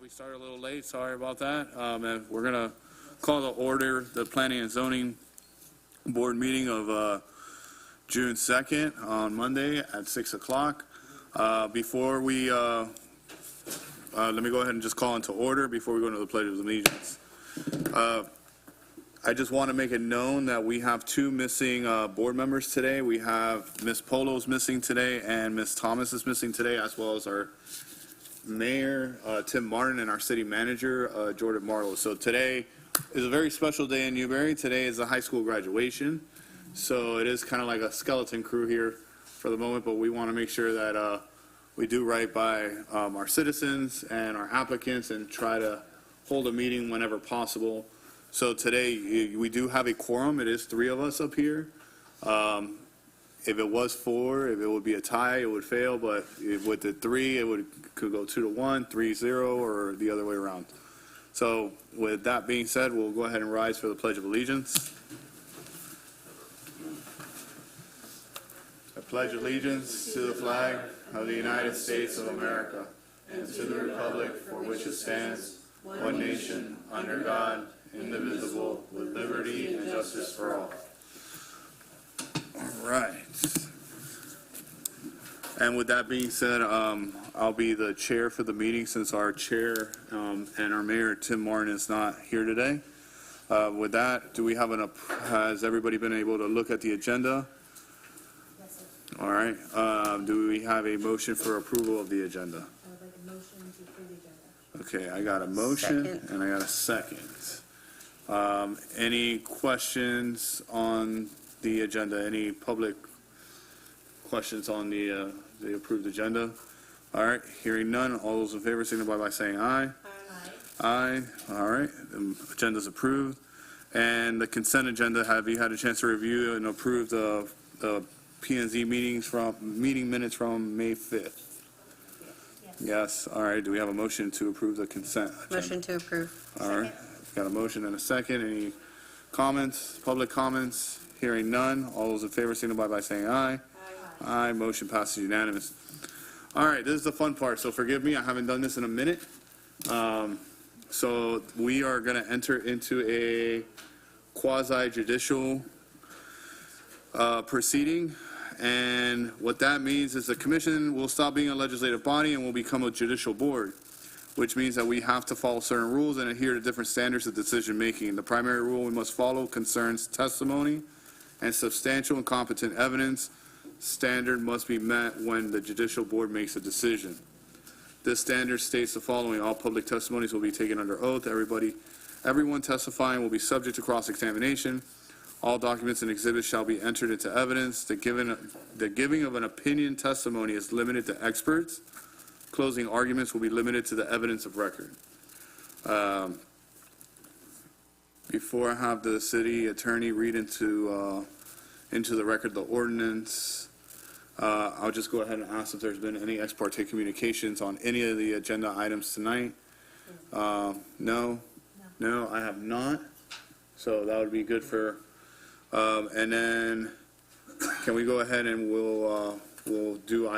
We started a little late, sorry about that. And we're going to call to order the Planning and Zoning Board meeting of June 2nd on Monday at 6 o'clock. Before we, let me go ahead and just call into order before we go into the Pledge of Allegiance. I just want to make it known that we have two missing board members today. We have Ms. Polo's missing today and Ms. Thomas is missing today, as well as our Mayor Tim Martin and our city manager Jordan Marlowe. So today is a very special day in Newberry. Today is a high school graduation, so it is kind of like a skeleton crew here for the moment, but we want to make sure that we do right by our citizens and our applicants and try to hold a meeting whenever possible. So today we do have a quorum. It is 3 of us up here. If it was 4, if it would be a tie, it would fail. But with the 3, it could go 2-1, 3-0, or the other way around. So with that being said, we'll go ahead and rise for the Pledge of Allegiance. I pledge allegiance to the flag of the United States of America and to the republic for which it stands, one nation, under God, indivisible, with liberty and justice for all. All right. And with that being said, I'll be the chair for the meeting since our chair and our mayor, Tim Martin, is not here today. With that, do we have has everybody been able to look at the agenda? Yes, sir. All right. Do we have a motion for approval of the agenda? I would like a motion to approve the agenda. Okay, I got a motion and I got a second. Any questions on the agenda? Any public questions on the approved agenda? All right, hearing none. All those in favor signify by saying aye. Aye. Aye. All right, the agenda's approved. And the consent agenda, have you had a chance to review and approve the P&Z meeting minutes from May 5th? Yes. All right, do we have a motion to approve the consent agenda? Motion to approve. All right, got a motion and a second. Any comments, public comments? Hearing none. All those in favor signify by saying aye. Aye. Motion passes unanimous. All right, this is the fun part, so forgive me. I haven't done this in a minute. So we are going to enter into a quasi-judicial proceeding. And what that means is the commission will stop being a legislative body and will become a judicial board, which means that we have to follow certain rules and adhere to different standards of decision making. The primary rule we must follow concerns testimony and substantial and competent evidence. Standard must be met when the judicial board makes a decision. This standard states the following: all public testimonies will be taken under oath. Everyone testifying will be subject to cross-examination. All documents and exhibits shall be entered into evidence. The giving of an opinion testimony is limited to experts. Closing arguments will be limited to the evidence of record. Before I have the city attorney read into the record the ordinance, I'll just go ahead and ask if there's been any ex parte communications on any of the agenda items tonight. No, I have not. So that would be good for. And then, can we go ahead and we'll do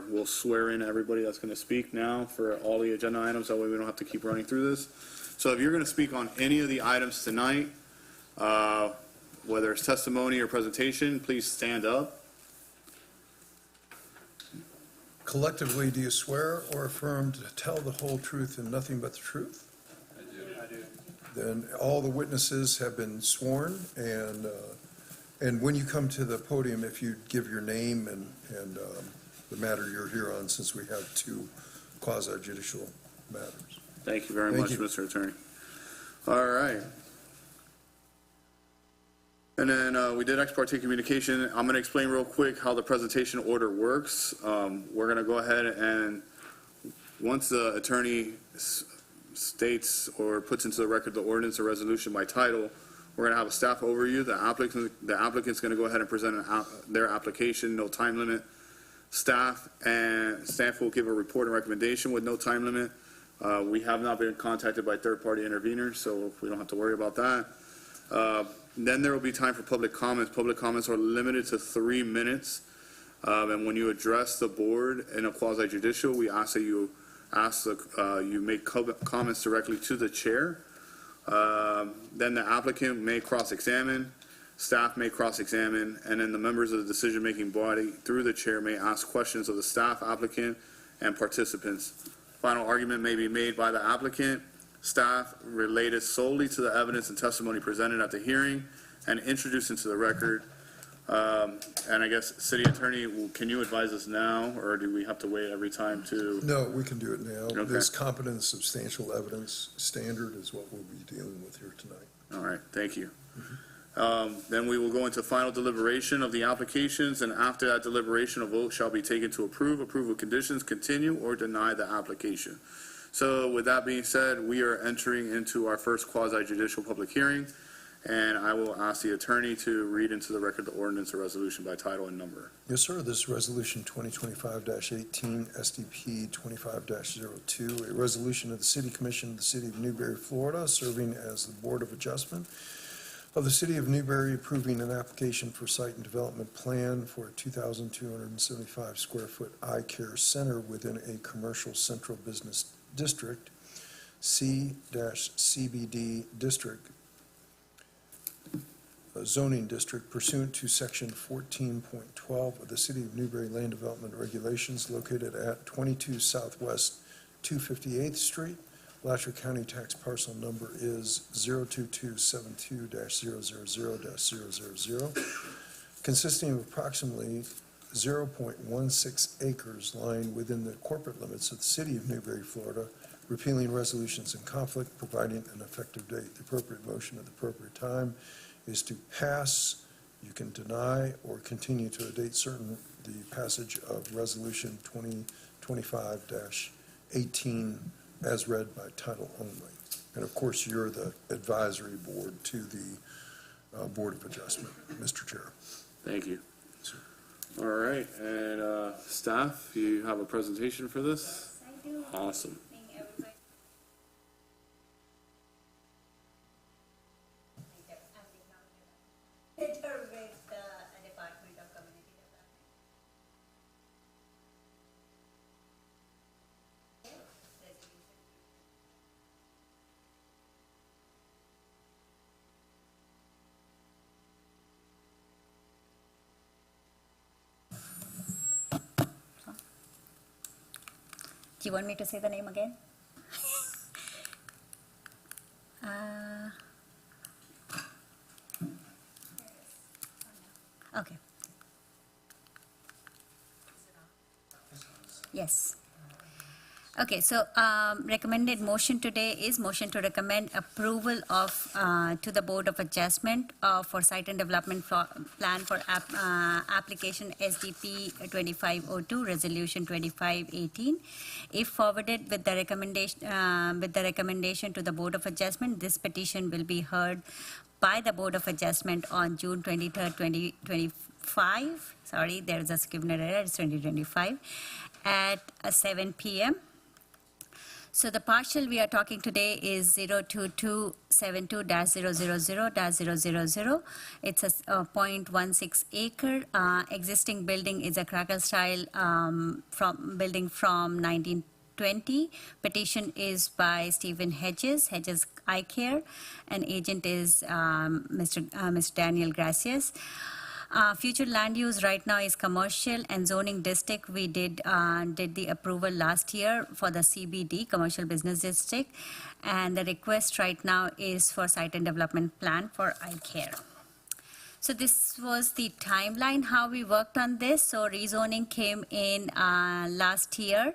we'll swear in everybody that's going to speak now for all the agenda items. That way we don't have to keep running through this. So if you're going to speak on any of the items tonight, whether it's testimony or presentation, please stand up. Collectively, do you swear or affirm to tell the whole truth and nothing but the truth? I do. Then all the witnesses have been sworn, and when you come to the podium, if you give your name and the matter you're here on, since we have 2 quasi-judicial matters. Thank you very much, Mr. Attorney. All right. And then we did ex parte communication. I'm going to explain real quick how the presentation order works. We're going to go ahead and once the attorney states or puts into the record the ordinance or resolution by title, we're going to have a staff overview. The applicant's going to go ahead and present their application, no time limit. Staff will give a report and recommendation with no time limit. We have not been contacted by third-party interveners, so we don't have to worry about that. Then there will be time for public comments. Public comments are limited to 3 minutes. And when you address the board in a quasi-judicial, we ask that you you make comments directly to the chair. Then the applicant may cross-examine, staff may cross-examine, and then the members of the decision-making body, through the chair, may ask questions of the staff, applicant, and participants. Final argument may be made by the applicant, staff related solely to the evidence and testimony presented at the hearing and introduced into the record. And I guess, City Attorney, can you advise us now, or do we have to wait every time to? No, we can do it now. Okay. This competent and substantial evidence standard is what we'll be dealing with here tonight. All right, thank you. Then we will go into final deliberation of the applications, and after that deliberation, a vote shall be taken to approve with conditions, continue, or deny the application. So with that being said, we are entering into our first quasi-judicial public hearing, and I will ask the attorney to read into the record the ordinance or resolution by title and number. Yes, sir. This is Resolution 2025-18, SDP 25-02, a resolution of the City Commission of the City of Newberry, Florida, serving as the Board of Adjustment of the City of Newberry, approving an application for site and development plan for a 2,275 square foot eye care center within a commercial central business district, C-CBD district, zoning district pursuant to section 14.12 of the City of Newberry Land Development Regulations, located at 22 Southwest 258th Street. Alachua County tax parcel number is 02272-000-000, consisting of approximately 0.16 acres lying within the corporate limits of the City of Newberry, Florida, repealing resolutions in conflict, providing an effective date. The appropriate motion at the appropriate time is to pass. You can deny or continue to a date certain the passage of Resolution 2025-18 as read by title only. And of course, you're the advisory board to the Board of Adjustment, Mr. Chair. Thank you. All right, and staff, you have a presentation for this? Yes, I do. Awesome. Thank everybody. With the Department of Community Development. Do you want me to say the name again? Okay. Yes. Okay, so recommended motion today is motion to recommend approval of to the Board of Adjustment for Site and Development Plan for application SDP 2502, Resolution 2518. If forwarded with the recommendation to the Board of Adjustment, this petition will be heard by the Board of Adjustment on June 23rd, 2025. Sorry, there is a Scrivener error, it's 2025 at 7 p.m. So the parcel we are talking today is 02272-000-000. It's a 0.16 acre. Existing building is a cracker style building from 1920. Petition is by Stephen Hedges Eye Care, and agent is Mr. Daniel Gracias. Future land use right now is commercial, and zoning district we did the approval last year for the CBD, commercial business district, and the request right now is for site and development plan for eye care. So this was the timeline how we worked on this. So rezoning came in last year.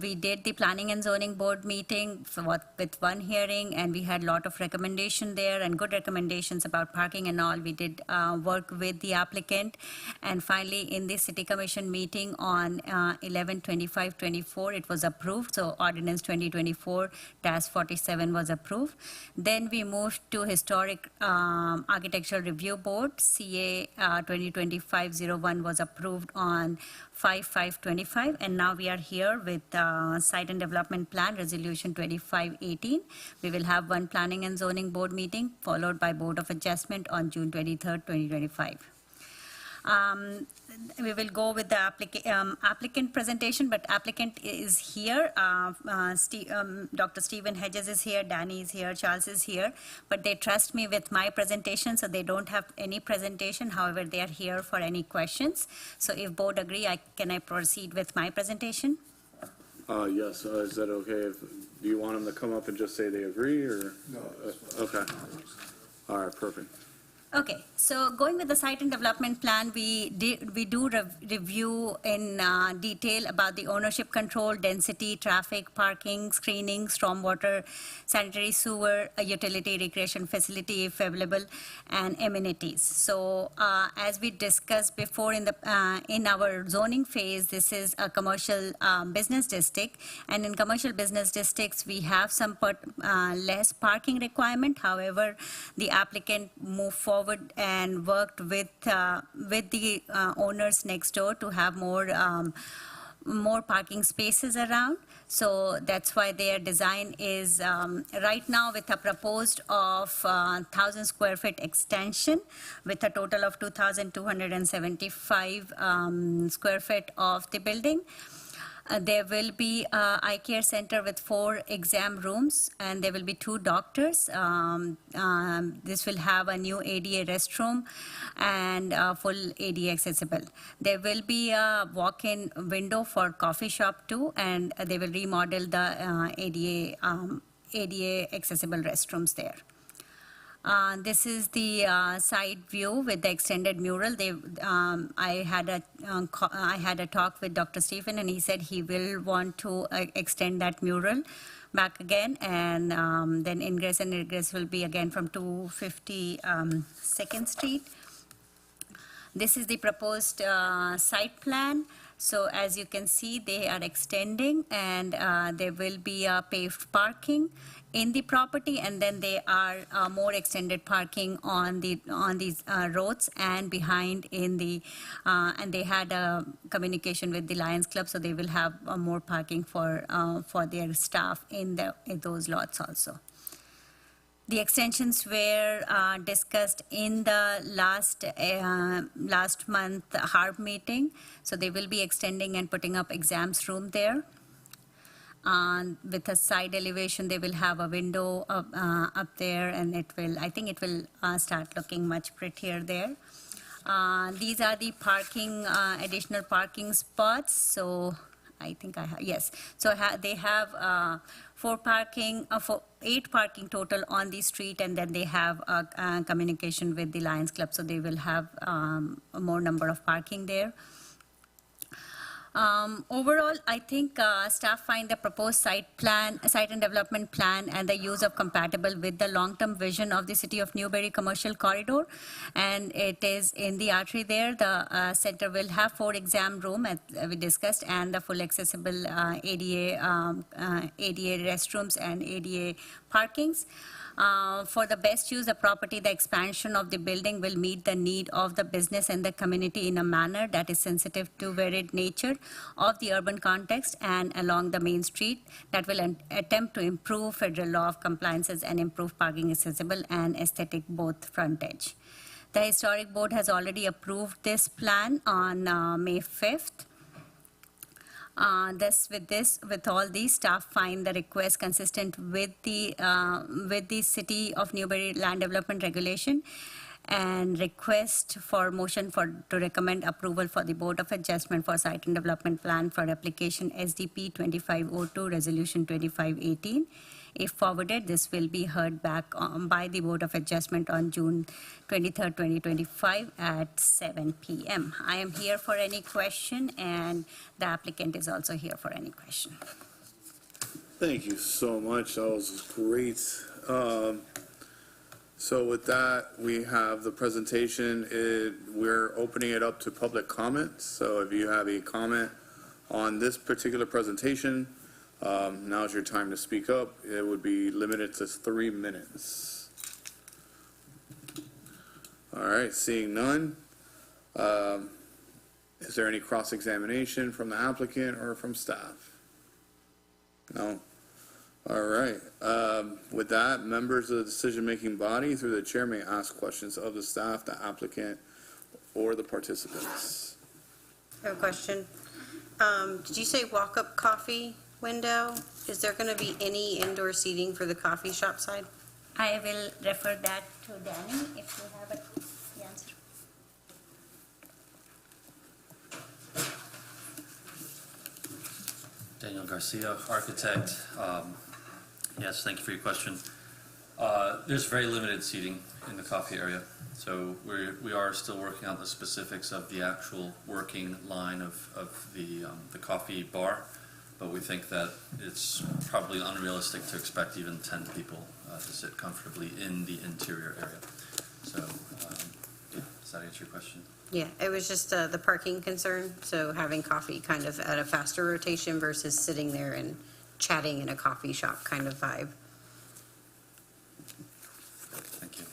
We did the planning and zoning board meeting with one hearing, and we had a lot of recommendation there and good recommendations about parking and all. We did work with the applicant, and finally in the city commission meeting on 11/25/24 it was approved. So ordinance 2024-47 was approved. Then we moved to historic architectural review board. CA 2025-01 was approved on 5/5/25, and now we are here with site and development plan resolution 2518. We will have one planning and zoning board meeting followed by Board of Adjustment on June 23rd, 2025. We will go with the applicant presentation, but applicant is here. Dr. Stephen Hedges is here, Danny is here, Charles is here, but they trust me with my presentation, so they don't have any presentation. However, they are here for any questions. So if board agree, can I proceed with my presentation? Yes, is that okay? Do you want them to come up and just say they agree, or? No. Okay. All right, perfect. Okay, so going with the site and development plan, we do review in detail about the ownership control, density, traffic, parking, screening, stormwater, sanitary sewer, utility, recreation facility if available, and amenities. So as we discussed before in our zoning phase, this is a commercial business district, and in commercial business districts, we have some less parking requirement. However, the applicant moved forward and worked with the owners next door to have more parking spaces around. So that's why their design is right now with a proposed of 1,000 square feet extension with a total of 2,275 square feet of the building. There will be eye care center with 4 exam rooms, and there will be 2 doctors. This will have a new ADA restroom and full ADA accessible. There will be a walk-in window for coffee shop too, and they will remodel the ADA accessible restrooms there. This is the side view with the extended mural. I had a talk with Dr. Stephen, and he said he will want to extend that mural back again, and then ingress and egress will be again from 250 2nd Street. This is the proposed site plan. So as you can see, they are extending, and there will be a paved parking in the property, and then there are more extended parking on these roads and behind in the and they had a communication with the Lions Club, so they will have more parking for their staff in those lots also. The extensions were discussed in the last month HARB meeting, so they will be extending and putting up exams room there. With a side elevation, they will have a window up there, and I think it will start looking much prettier there. These are the parking, additional parking spots. So I think I have, yes. So they have 8 parking total on the street, and then they have a communication with the Lions Club, so they will have a more number of parking there. Overall, I think staff find the proposed site and development plan and the use of compatible with the long-term vision of the City of Newberry commercial corridor, and it is in the artery there. The center will have 4 exam room, as we discussed, and the full accessible ADA restrooms and ADA parkings. For the best use of property, the expansion of the building will meet the need of the business and the community in a manner that is sensitive to varied nature of the urban context and along the main street, that will attempt to improve federal law of compliances and improve parking accessible and aesthetic both frontage. The Historic Board has already approved this plan on May 5th. With all these, staff find the request consistent with the City of Newberry Land Development Regulation, and request for motion to recommend approval for the Board of Adjustment for Site and Development Plan for application SDP 2502 Resolution 2518. If forwarded, this will be heard back by the Board of Adjustment on June 23rd, 2025 at 7 p.m. I am here for any question, and the applicant is also here for any question. Thank you so much. That was great. So with that, we have the presentation. We're opening it up to public comment. So if you have a comment on this particular presentation, now's your time to speak up. It would be limited to 3 minutes. All right, seeing none. Is there any cross-examination from the applicant or from staff? No? All right. With that, members of the decision-making body through the chair may ask questions of the staff, the applicant, or the participants. I have a question. Did you say walk-up coffee window? Is there going to be any indoor seating for the coffee shop side? I will refer that to Danny if you have it, the answer. Daniel Garcia, architect. Yes, thank you for your question. There's very limited seating in the coffee area, so we are still working on the specifics of the actual working line of the coffee bar, but we think that it's probably unrealistic to expect even 10 people to sit comfortably in the interior area. So, yeah, does that answer your question? Yeah, it was just the parking concern, so having coffee kind of at a faster rotation versus sitting there and chatting in a coffee shop kind of vibe. Thank you.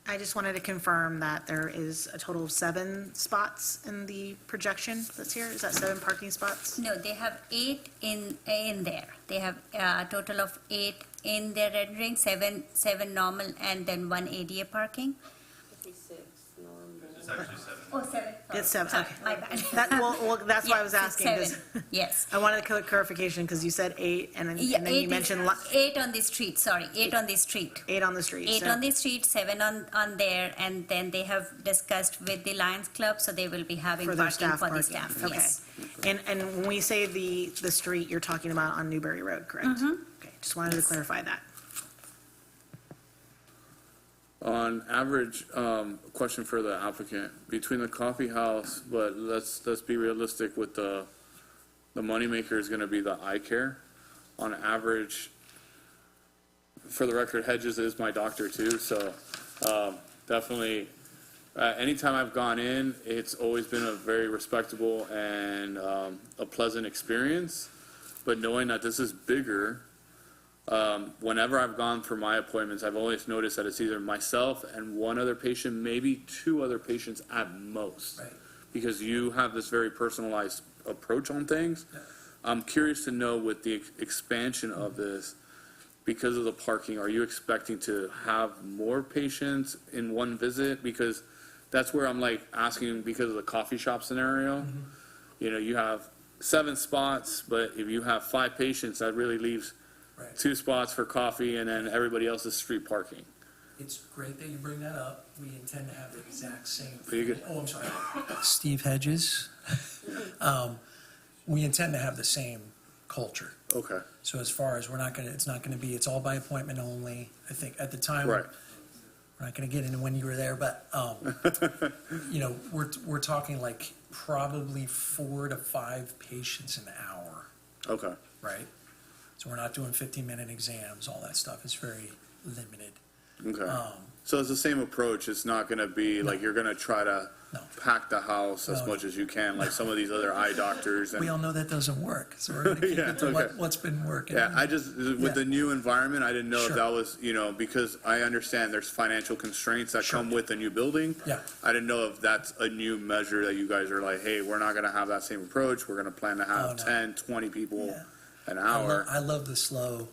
I just wanted to confirm that there is a total of 7 spots in the projection that's here. Is that 7 parking spots? No, they have 8 in there. They have a total of 8 in their rendering, seven normal and then 1 ADA parking. It's actually 7. Oh, 7. It's 7, Sorry, okay. my bad. That, well, that's why I was Yes, it's asking. 'cause 7. Yes. I wanted a clarification because you said 8 and then Yeah, you 8 mentioned is 8 on the street, sorry, 8 on the street. 8 on the street. 8 so- on the street, 7 on there, and then they have discussed with the Lions Club, so they will be having For their parking staff for the parking. staff, Okay. yes. And when we say the street, you're talking about on Newberry Road, correct? Mm-hmm. Okay, just wanted to clarify that. On average, question for the applicant, between the coffee house, but let's be realistic with the moneymaker is gonna be the eye care. On average, for the record, Hedges is my doctor too, so, definitely, anytime I've gone in, it's always been a very respectable and, a pleasant experience. But knowing that this is bigger, whenever I've gone for my appointments, I've always noticed that it's either myself and one other patient, maybe 2 other patients at most. Right. Because you have this very personalized approach on things. Yeah. I'm curious to know with the expansion of this, because of the parking, are you expecting to have more patients in one visit? Because that's where I'm like asking because of the coffee shop scenario. Mm-hmm. You know, you have 7 spots, but if you have 5 patients, that really leaves Right. 2 spots for coffee and then everybody else is street parking. It's great that you bring that up. We intend to have the exact same. Pretty good. Oh, I'm sorry. Steve Hedges. We intend to have the same culture. Okay, So as far as it's not gonna be, it's all by appointment only. I think at the time. right. We're not gonna get into when you were there, but, you know, we're talking like probably 4 to 5 patients an hour, Okay, right? So we're not doing 15-minute exams, all that stuff is very limited. okay. Um, So it's the same approach. It's not going to be like you're going to try to No. pack the house as No. much as you can, like some of these other eye doctors. We all And know that doesn't work, so we're gonna keep Yeah, it to okay. what's been working. yeah, I just with the new environment, I didn't know if Sure. that was because I understand there's financial constraints that Sure. come with a new building. Yeah. I didn't know if that's a new measure that you guys are like, hey, we're not going to have that same approach. We're going to plan to have Oh, no. 10, 20 people Yeah. an I hour. love the slow,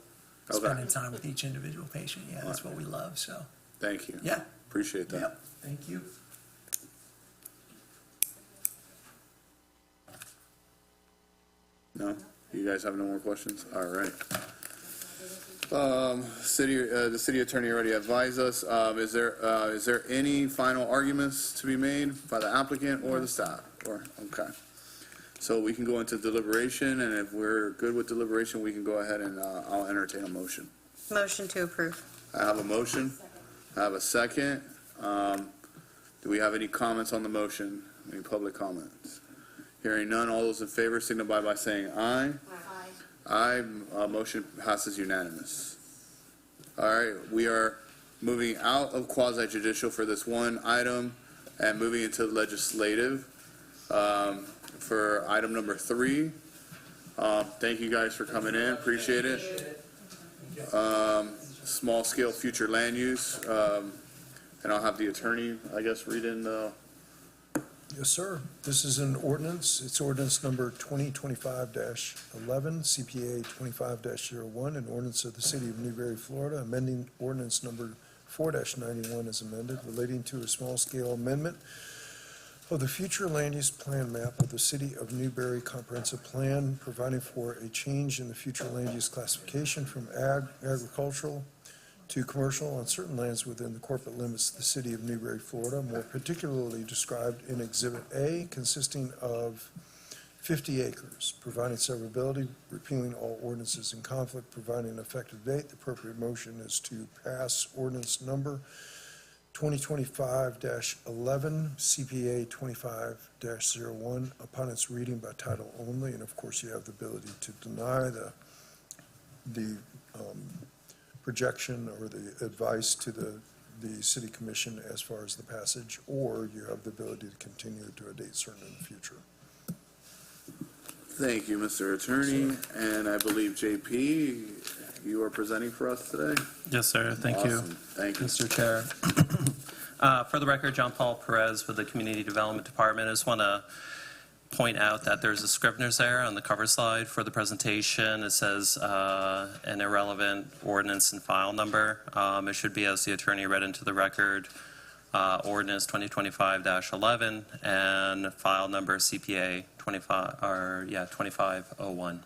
Okay. spending time with each individual patient, yeah, that's what we love, so, Thank you. yeah, Appreciate that. yep, thank you. No? You guys have no more questions? All right. The city attorney already advised us. Is there any final arguments to be made by the applicant or the staff? Okay. So we can go into deliberation, and if we're good with deliberation, we can go ahead and, I'll entertain a motion. Motion to approve. I have a motion. I have a second. Do we have any comments on the motion? Any public comments? Hearing none, all those in favor signify by saying aye. Aye, motion passes unanimous. All right, we are moving out of quasi judicial for this one item and moving into legislative for item number 3. Thank you guys for coming in, appreciate it. Small scale future land use, and I'll have the attorney, I guess, read in the, Yes, sir. This is an ordinance. It's ordinance number 2025-11, CPA 25-01, an ordinance of the city of Newberry, Florida, amending ordinance number 4-91 is amended, relating to a small-scale amendment of the future land use plan map of the City of Newberry Comprehensive Plan, providing for a change in the future land use classification from agricultural to commercial on certain lands within the corporate limits of the City of Newberry, Florida, more particularly described in Exhibit A, consisting of 50 acres, providing severability, repealing all ordinances in conflict, providing an effective date. The appropriate motion is to pass ordinance number 2025-11, CPA 25-01, upon its reading by title only. And of course, you have the ability to deny the projection or the advice to the city commission as far as the passage, or you have the ability to continue to a date certain in the future. Thank you, Mr. Attorney. And I believe, JP, you are presenting for us today? Yes, sir. Thank you, Awesome. Thank you. Mr. Chair. For the record, John Paul Perez with the Community Development Department. I just want to point out that there's a Scrivener's error on the cover slide for the presentation. It says an irrelevant ordinance and file number. It should be, as the attorney read into the record, ordinance 2025-11 and file number CPA 2501.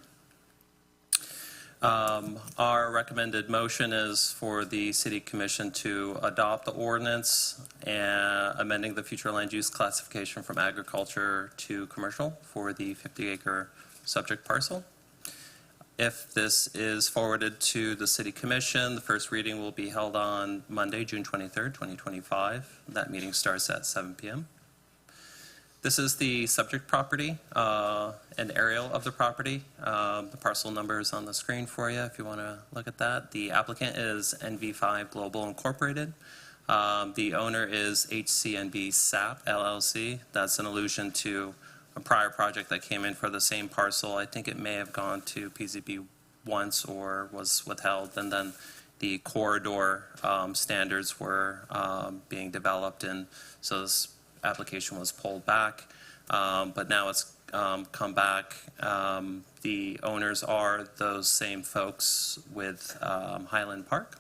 Our recommended motion is for the City Commission to adopt the ordinance and amending the future land use classification from agriculture to commercial for the 50-acre subject parcel. If this is forwarded to the City Commission, the first reading will be held on Monday, June 23rd, 2025. That meeting starts at 7 p.m. This is the subject property, an aerial of the property. The parcel number is on the screen for you if you want to look at that. The applicant is NV5 Global Incorporated. The owner is HCNB SAP LLC. That's an allusion to a prior project that came in for the same parcel. I think it may have gone to PZB once or was withheld, and then the corridor standards were being developed, and so this application was pulled back, but now it's come back. The owners are those same folks with Highland Park,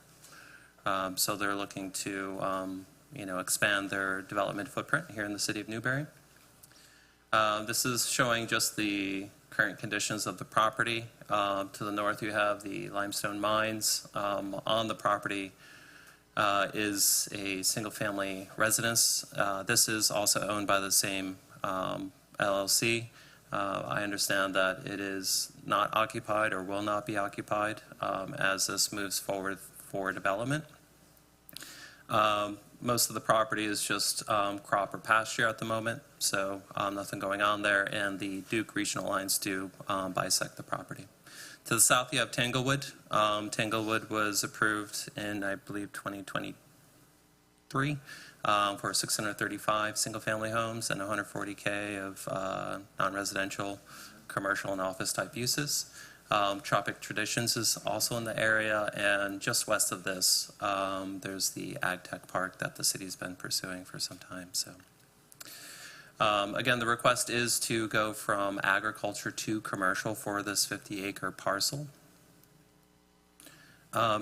so they're looking to expand their development footprint here in the city of Newberry. This is showing just the current conditions of the property. To the north, you have the limestone mines. On the property is a single-family residence. This is also owned by the same LLC. I understand that it is not occupied or will not be occupied as this moves forward for development. Most of the property is just crop or pasture at the moment, so nothing going on there, and the Duke regional lines do bisect the property. To the south, you have Tanglewood. Tanglewood was approved in, I believe, 2023 for 635 single-family homes and 140K of non-residential, commercial, and office-type uses. Tropic Traditions is also in the area, and just west of this, there's the Ag Tech Park that the city's been pursuing for some time. So, again, the request is to go from agriculture to commercial for this 50-acre parcel.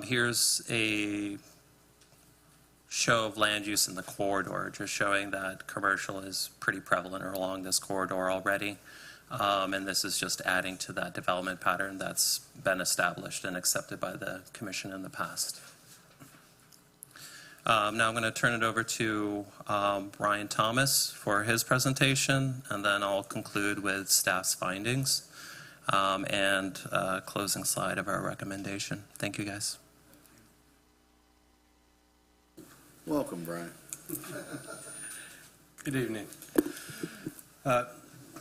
Here's a show of land use in the corridor, just showing that commercial is pretty prevalent along this corridor already. And this is just adding to that development pattern that's been established and accepted by the commission in the past. Now I'm going to turn it over to Ryan Thomas for his presentation, and then I'll conclude with staff's findings and closing slide of our recommendation. Thank you, guys. Welcome, Brian. Good evening.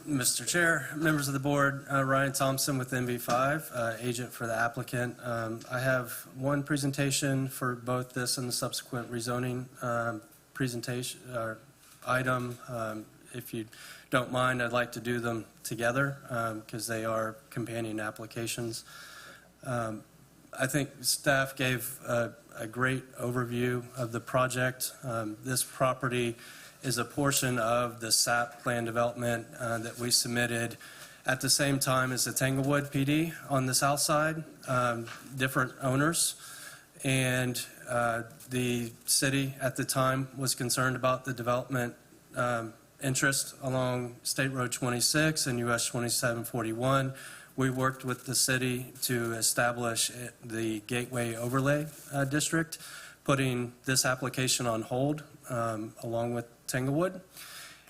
Mr. Chair, members of the board, Ryan Thompson with NV5, agent for the applicant. I have one presentation for both this and the subsequent rezoning presentation item. If you don't mind, I'd like to do them together because they are companion applications. I think staff gave a great overview of the project. This property is a portion of the SAP plan development that we submitted at the same time as the Tanglewood PD on the south side, different owners. And the city at the time was concerned about the development interest along State Road 26 and US 2741. We worked with the city to establish the Gateway Overlay District, putting this application on hold along with Tanglewood,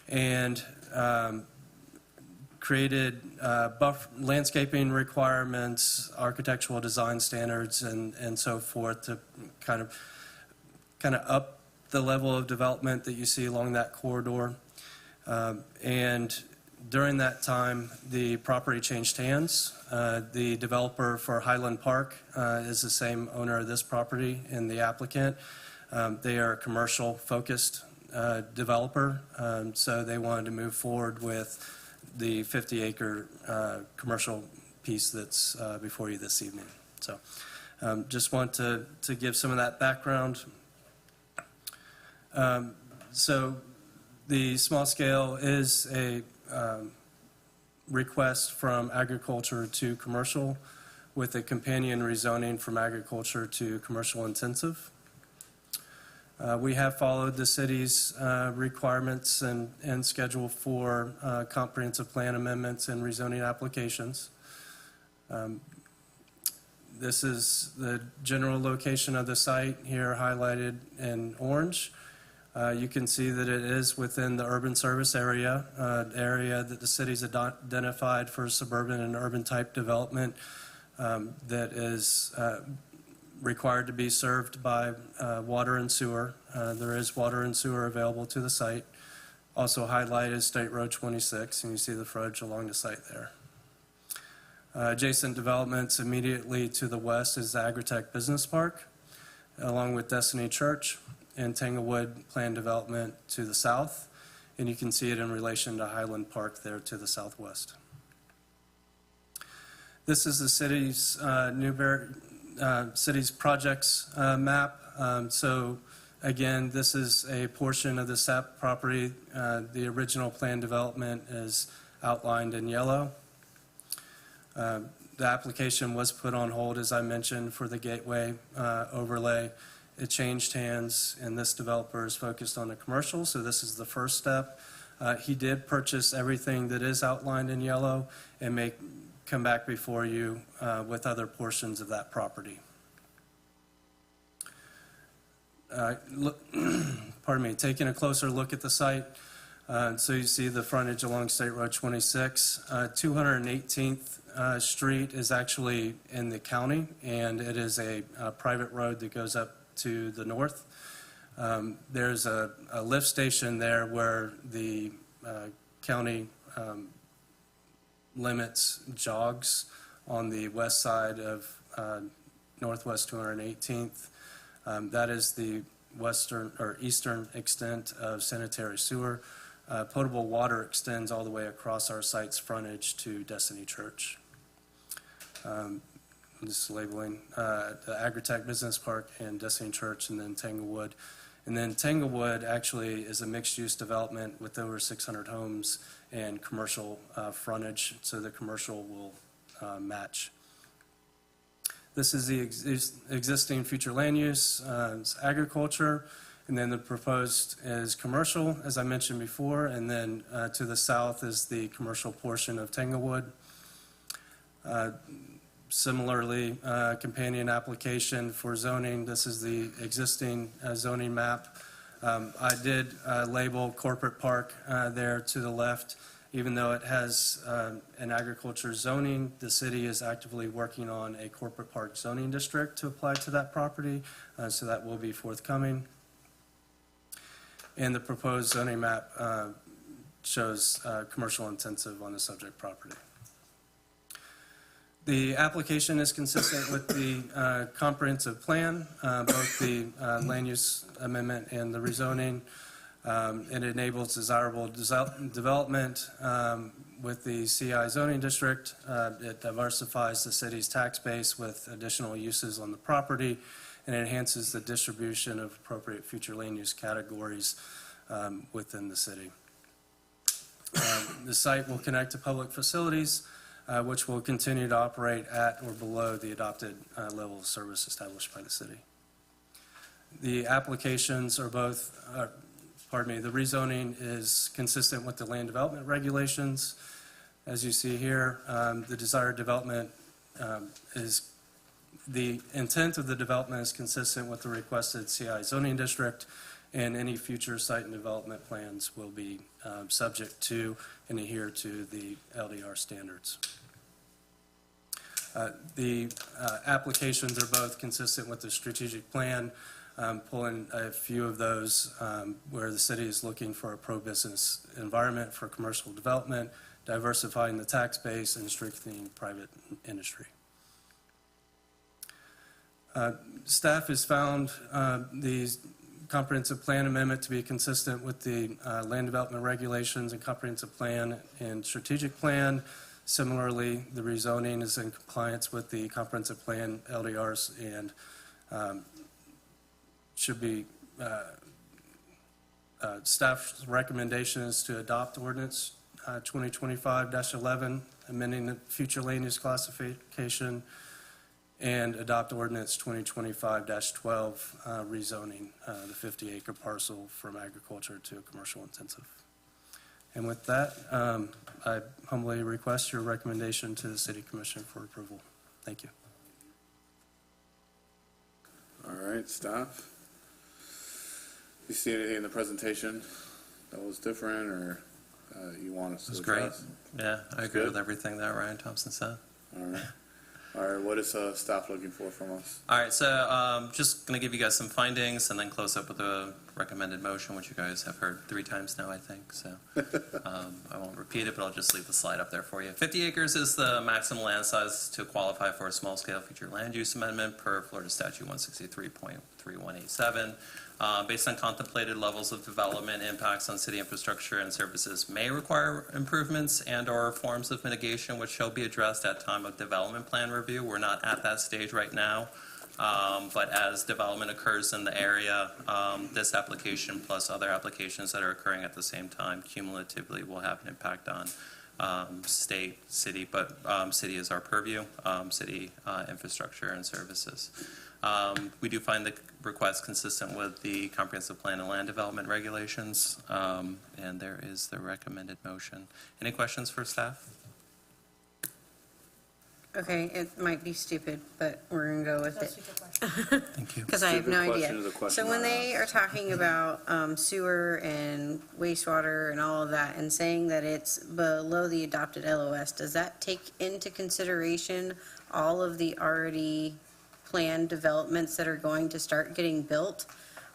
and created landscaping requirements, architectural design standards, and so forth to kind of up the level of development that you see along that corridor. And during that time, the property changed hands. The developer for Highland Park is the same owner of this property and the applicant. They are a commercial-focused developer, so they wanted to move forward with the 50-acre commercial piece that's before you this evening. So just want to give some of that background. So the small scale is a request from agriculture to commercial with a companion rezoning from agriculture to commercial intensive. We have followed the city's requirements and schedule for comprehensive plan amendments and rezoning applications. This is the general location of the site here highlighted in orange. You can see that it is within the urban service area, area that the city's identified for suburban and urban type development that is required to be served by water and sewer. There is water and sewer available to the site. Also highlighted is State Road 26, and you see the frontage along the site there. Adjacent developments immediately to the west is the Agritech Business Park, along with Destiny Church, and Tanglewood planned development to the south, and you can see it in relation to Highland Park there to the southwest. This is the city's Newberry city's projects map. So again, this is a portion of the SAP property. The original plan development is outlined in yellow. The application was put on hold, as I mentioned, for the Gateway overlay. It changed hands, and this developer is focused on the commercial, so this is the first step. He did purchase everything that is outlined in yellow and may come back before you with other portions of that property. Pardon me, taking a closer look at the site. So you see the frontage along State Road 26. 218th Street is actually in the county, and it is a private road that goes up to the north. There's a lift station there where the county limits jogs on the west side of Northwest 218th. That is the western or eastern extent of sanitary sewer. Potable water extends all the way across our site's frontage to Destiny Church. Just labeling the Agritech Business Park and Destiny Church, and then Tanglewood. And then Tanglewood actually is a mixed-use development with over 600 homes and commercial frontage, so the commercial will match. This is the existing future land use, it's agriculture, and then the proposed is commercial, as I mentioned before, and then to the south is the commercial portion of Tanglewood. Similarly, companion application for zoning. This is the existing zoning map. I did label corporate park there to the left. Even though it has an agriculture zoning, the city is actively working on a corporate park zoning district to apply to that property, so that will be forthcoming. And the proposed zoning map shows commercial intensive on the subject property. The application is consistent with the comprehensive plan, both the land use amendment and the rezoning. It enables desirable development with the CI zoning district. It diversifies the city's tax base with additional uses on the property, and enhances the distribution of appropriate future land use categories within the city. The site will connect to public facilities, which will continue to operate at or below the adopted level of service established by the city. The applications are both, the rezoning is consistent with the land development regulations. As you see here, the desired development the intent of the development is consistent with the requested CI zoning district, and any future site and development plans will be subject to and adhere to the LDR standards. The applications are both consistent with the strategic plan, pulling a few of those where the city is looking for a pro-business environment for commercial development, diversifying the tax base, and strengthening private industry. Staff has found the comprehensive plan amendment to be consistent with the land development regulations and comprehensive plan and strategic plan. Similarly, the rezoning is in compliance with the comprehensive plan LDRs and should be, staff's recommendation is to adopt ordinance 2025-11, amending the future land use classification, and adopt ordinance 2025-12, rezoning the 50-acre parcel from agriculture to commercial intensive. And with that, I humbly request your recommendation to the City Commission for approval. Thank you. All right, staff. You see anything in the presentation that was different, or you want us to It was great. address? Yeah, I agree Good. with everything that Ryan Thompson said. All right. All right, what is staff looking for from us? All right, so just going to give you guys some findings and then close up with a recommended motion, which you guys have heard 3 times now, I think. So I won't repeat it, but I'll just leave the slide up there for you. 50 acres is the maximum land size to qualify for a small-scale future land use amendment per Florida Statute 163.3187. Based on contemplated levels of development, impacts on city infrastructure and services may require improvements and/or forms of mitigation, which shall be addressed at time of development plan review. We're not at that stage right now, but as development occurs in the area, this application plus other applications that are occurring at the same time cumulatively will have an impact on state, city, but city is our purview, city infrastructure and services. We do find the request consistent with the comprehensive plan and land development regulations, and there is the recommended motion. Any questions for staff? Okay, it might be stupid, but we're gonna go with it. Thank you. Because I have no Stupid idea. question is a question So when not they are talking about sewer and wastewater and all of that, and saying that it's below the adopted LOS, does that take into consideration all of the already planned developments that are going to start getting built?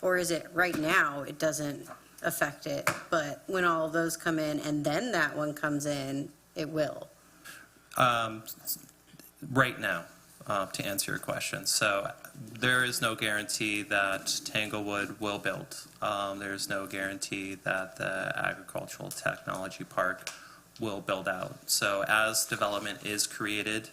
Or is it right now, it doesn't affect it, but when all of those come in and then that one comes in, it will? Right now, to answer your question. So there is no guarantee that Tanglewood will build. There is no guarantee that the agricultural technology park will build out. So as development is created,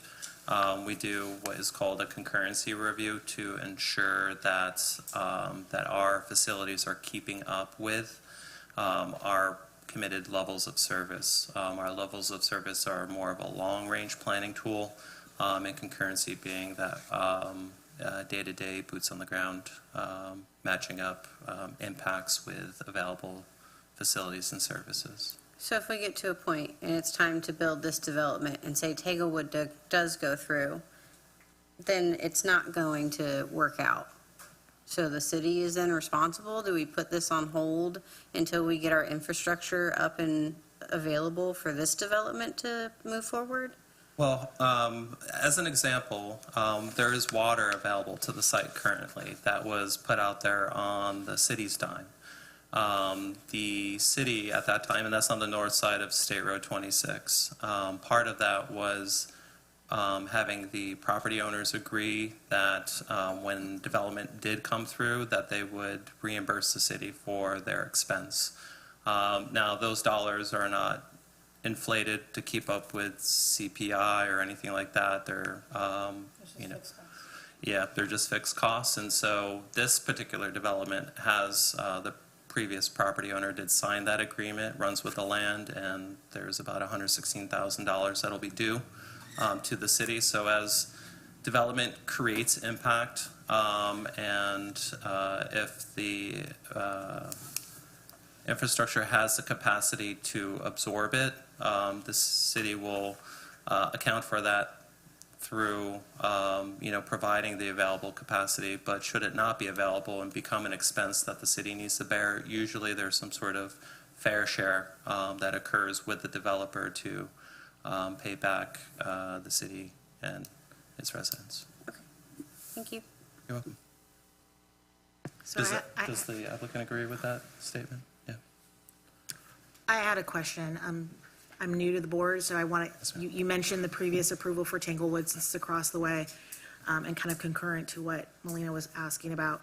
we do what is called a concurrency review to ensure that that our facilities are keeping up with our committed levels of service. Our levels of service are more of a long-range planning tool, and concurrency being that day-to-day boots on the ground, matching up impacts with available facilities and services. So if we get to a point and it's time to build this development and say Tanglewood does go through, then it's not going to work out. So the city is then responsible? Do we put this on hold until we get our infrastructure up and available for this development to move forward? Well, as an example, there is water available to the site currently that was put out there on the city's dime. The city at that time, and that's on the north side of State Road 26, part of that was having the property owners agree that when development did come through, that they would reimburse the city for their expense. Now, those dollars are not inflated to keep up with CPI or anything like that. They're, yeah, they're just fixed costs. And so this particular development has the previous property owner did sign that agreement, runs with the land, and there's about $116,000 that'll be due to the city. So as development creates impact And if the infrastructure has the capacity to absorb it, the city will account for that through, providing the available capacity. But should it not be available and become an expense that the city needs to bear, usually there's some sort of fair share that occurs with the developer to pay back the city and its residents. Thank you. You're welcome. So Does the applicant agree with that statement? Yeah. I had a question. I'm new to the board, so I want Yes, to, ma'am. you mentioned the previous approval for Tanglewood since it's across the way, and kind of concurrent to what Melina was asking about.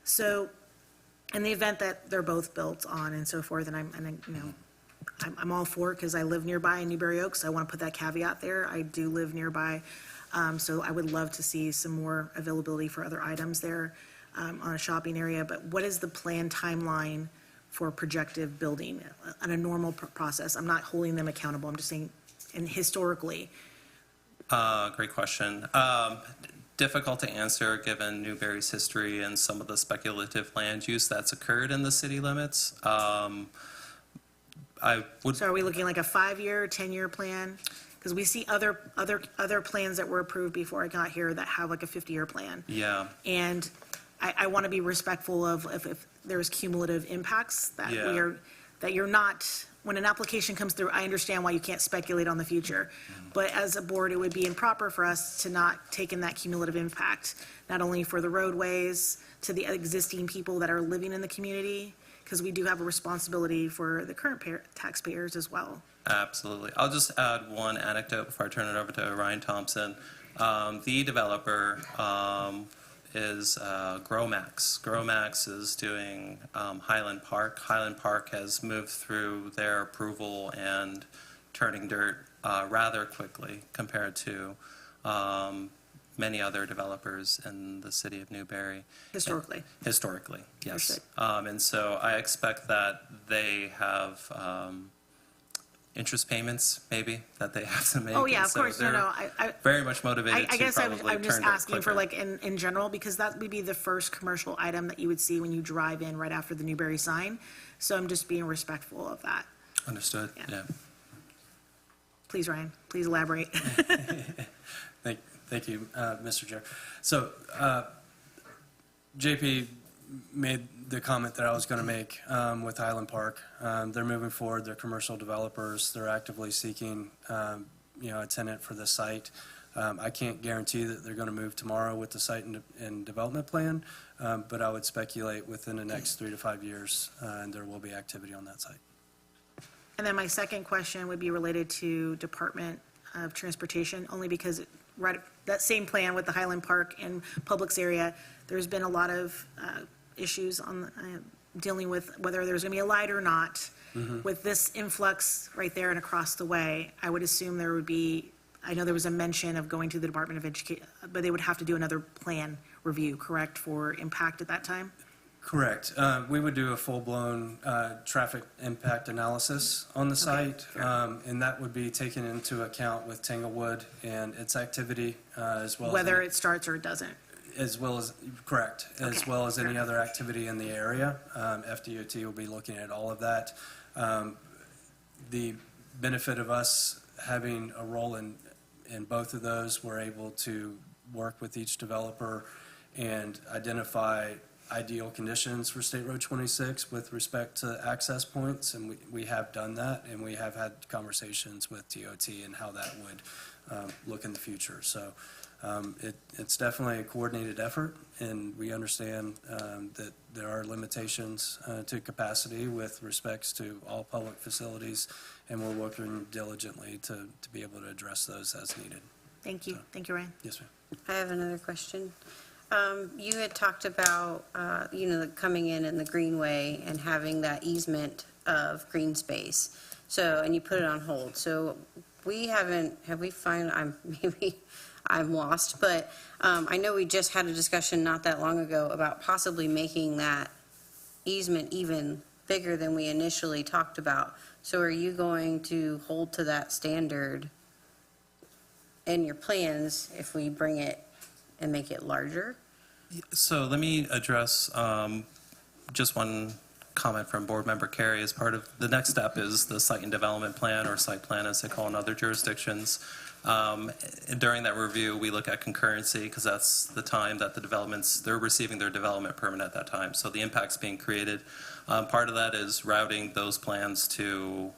So in the event that they're both built on and so forth, and I'm all for it because I live nearby in Newberry Oaks. I want to put that caveat there. I do live nearby. So I would love to see some more availability for other items there on a shopping area. But what is the planned timeline for projected building on a normal process? I'm not holding them accountable. I'm just saying, and historically. Great question. Difficult to answer given Newberry's history and some of the speculative land use that's occurred in the city limits. I would. So are we looking like a 5-year, 10-year plan? Because we see other plans that were approved before I got here that have like a 50-year plan. Yeah. And I want to be respectful of if there's cumulative impacts that Yeah. that you're not, when an application comes through, I understand why you can't speculate on the future. But as a board, it would be improper for us to not take in that cumulative impact, not only for the roadways, to the existing people that are living in the community, because we do have a responsibility for the current taxpayers as well. Absolutely. I'll just add one anecdote before I turn it over to Ryan Thompson. The developer is Gromax. Gromax is doing Highland Park. Highland Park has moved through their approval and turning dirt rather quickly compared to many other developers in the city of Newberry. Historically. Historically, yes. Understood. And so I expect that they have interest payments, maybe, that they have to make. Oh, yeah, And of so course. No, they're I very much motivated I to guess I'm probably just turn dirt asking for quicker. like in general, because that would be the first commercial item that you would see when you drive in right after the Newberry sign. So I'm just being respectful of that. Understood, Yeah. yeah. Please, Ryan, please elaborate. Thank you, Mr. Chair. So JP made the comment that I was going to make with Highland Park. They're moving forward. They're commercial developers. They're actively seeking, a tenant for the site. I can't guarantee that they're going to move tomorrow with the site and development plan, but I would speculate within the next 3 to 5 years, and there will be activity on that site. And then my second question would be related to Department of Transportation, only because right, that same plan with the Highland Park and Publix area, there's been a lot of issues on dealing with whether there's going to be a light or not. With this influx right there and across the way, I would assume there would be, I know there was a mention of going to the Department of Education, but they would have to do another plan review, correct, for impact at that time? Correct. We would do a full-blown traffic impact analysis on the site, fair. and that would be taken into account with Tanglewood and its activity, as well as Whether it starts or it doesn't. correct, as Okay, well as any fair. other activity in the area. FDOT will be looking at all of that. The benefit of us having a role in both of those, we're able to work with each developer and identify ideal conditions for State Road 26 with respect to access points, and we have done that, and we have had conversations with DOT and how that would look in the future. So it's definitely a coordinated effort, and we understand that there are limitations to capacity with respects to all public facilities, and we're working diligently to be able to address those as needed. Thank you. Thank you, Ryan. Yes, ma'am. I have another question. You had talked about, coming in the greenway and having that easement of green space. So, and you put it on hold. So maybe I'm lost, but I know we just had a discussion not that long ago about possibly making that easement even bigger than we initially talked about. So are you going to hold to that standard in your plans if we bring it and make it larger? So let me address just one comment from Board Member Carey. As part of the next step is the site and development plan, or site plan as they call in other jurisdictions. During that review, we look at concurrency because that's the time that the developments, they're receiving their development permit at that time. So the impacts being created. Part of that is routing those plans to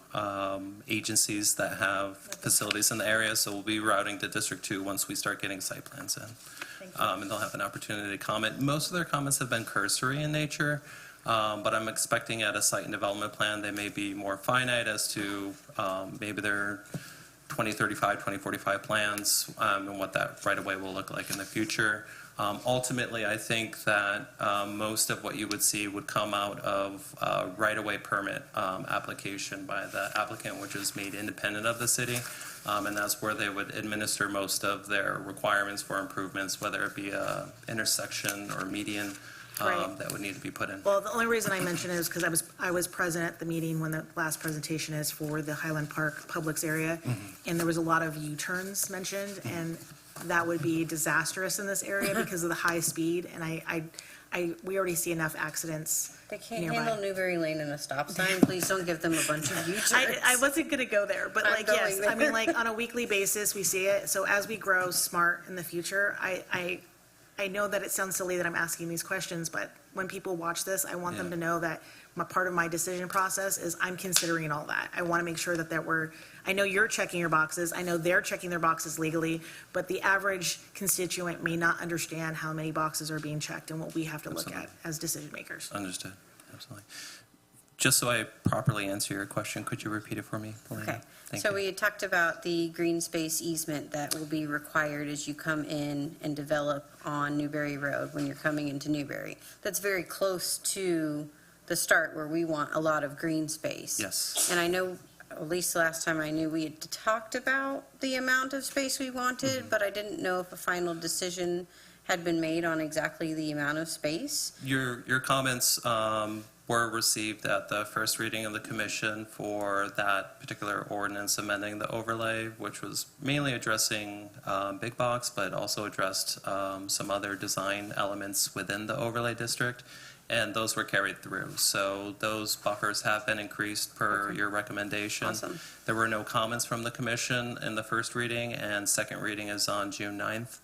agencies that have facilities in the area. So we'll be routing to District 2 once we start getting site plans in. And they'll have an opportunity to comment. Most of their comments have been cursory in nature, but I'm expecting at a site and development plan, they may be more finite as to maybe their 2035, 2045 plans and what that right-of-way will look like in the future. Ultimately, I think that most of what you would see would come out of right-of-way permit application by the applicant, which is made independent of the city. And that's where they would administer most of their requirements for improvements, whether it be a intersection or median Right. that would need to be put in. Well, the only reason I mention it is because I was present at the meeting when the last presentation is for the Highland Park Publix area, and there was a lot of U-turns mentioned, and that would be disastrous in this area because of the high speed, and we already see enough accidents. They can't nearby. handle Newberry Lane and a stop sign. Please don't give them a bunch of U-turns. I wasn't gonna go there, but I'm like, yes, going I mean, there. like, on a weekly basis, we see it, so as we grow smart in the future, I know that it sounds silly that I'm asking these questions, but when people watch this, I want them Yeah. to know that part of my decision process is I'm considering all that. I want to make sure that I know you're checking your boxes, I know they're checking their boxes legally, but the average constituent may not understand how many boxes are being checked and what we have to look at as decision makers. Understood. Absolutely. Just so I properly answer your question, could you repeat it for me, Elena? Okay, Thank so you. we had talked about the green space easement that will be required as you come in and develop on Newberry Road when you're coming into Newberry. That's very close to the start where we want a lot of green space. Yes. And I know, at least the last time I knew, we had talked about the amount of space we wanted, but I didn't know if a final decision had been made on exactly the amount of space. Your comments were received at the first reading of the commission for that particular ordinance amending the overlay, which was mainly addressing big box, but also addressed some other design elements within the overlay district, and those were carried through. So those buffers have been increased per your recommendation. Awesome. There were no comments from the commission in the first reading, and second reading is on June 9th.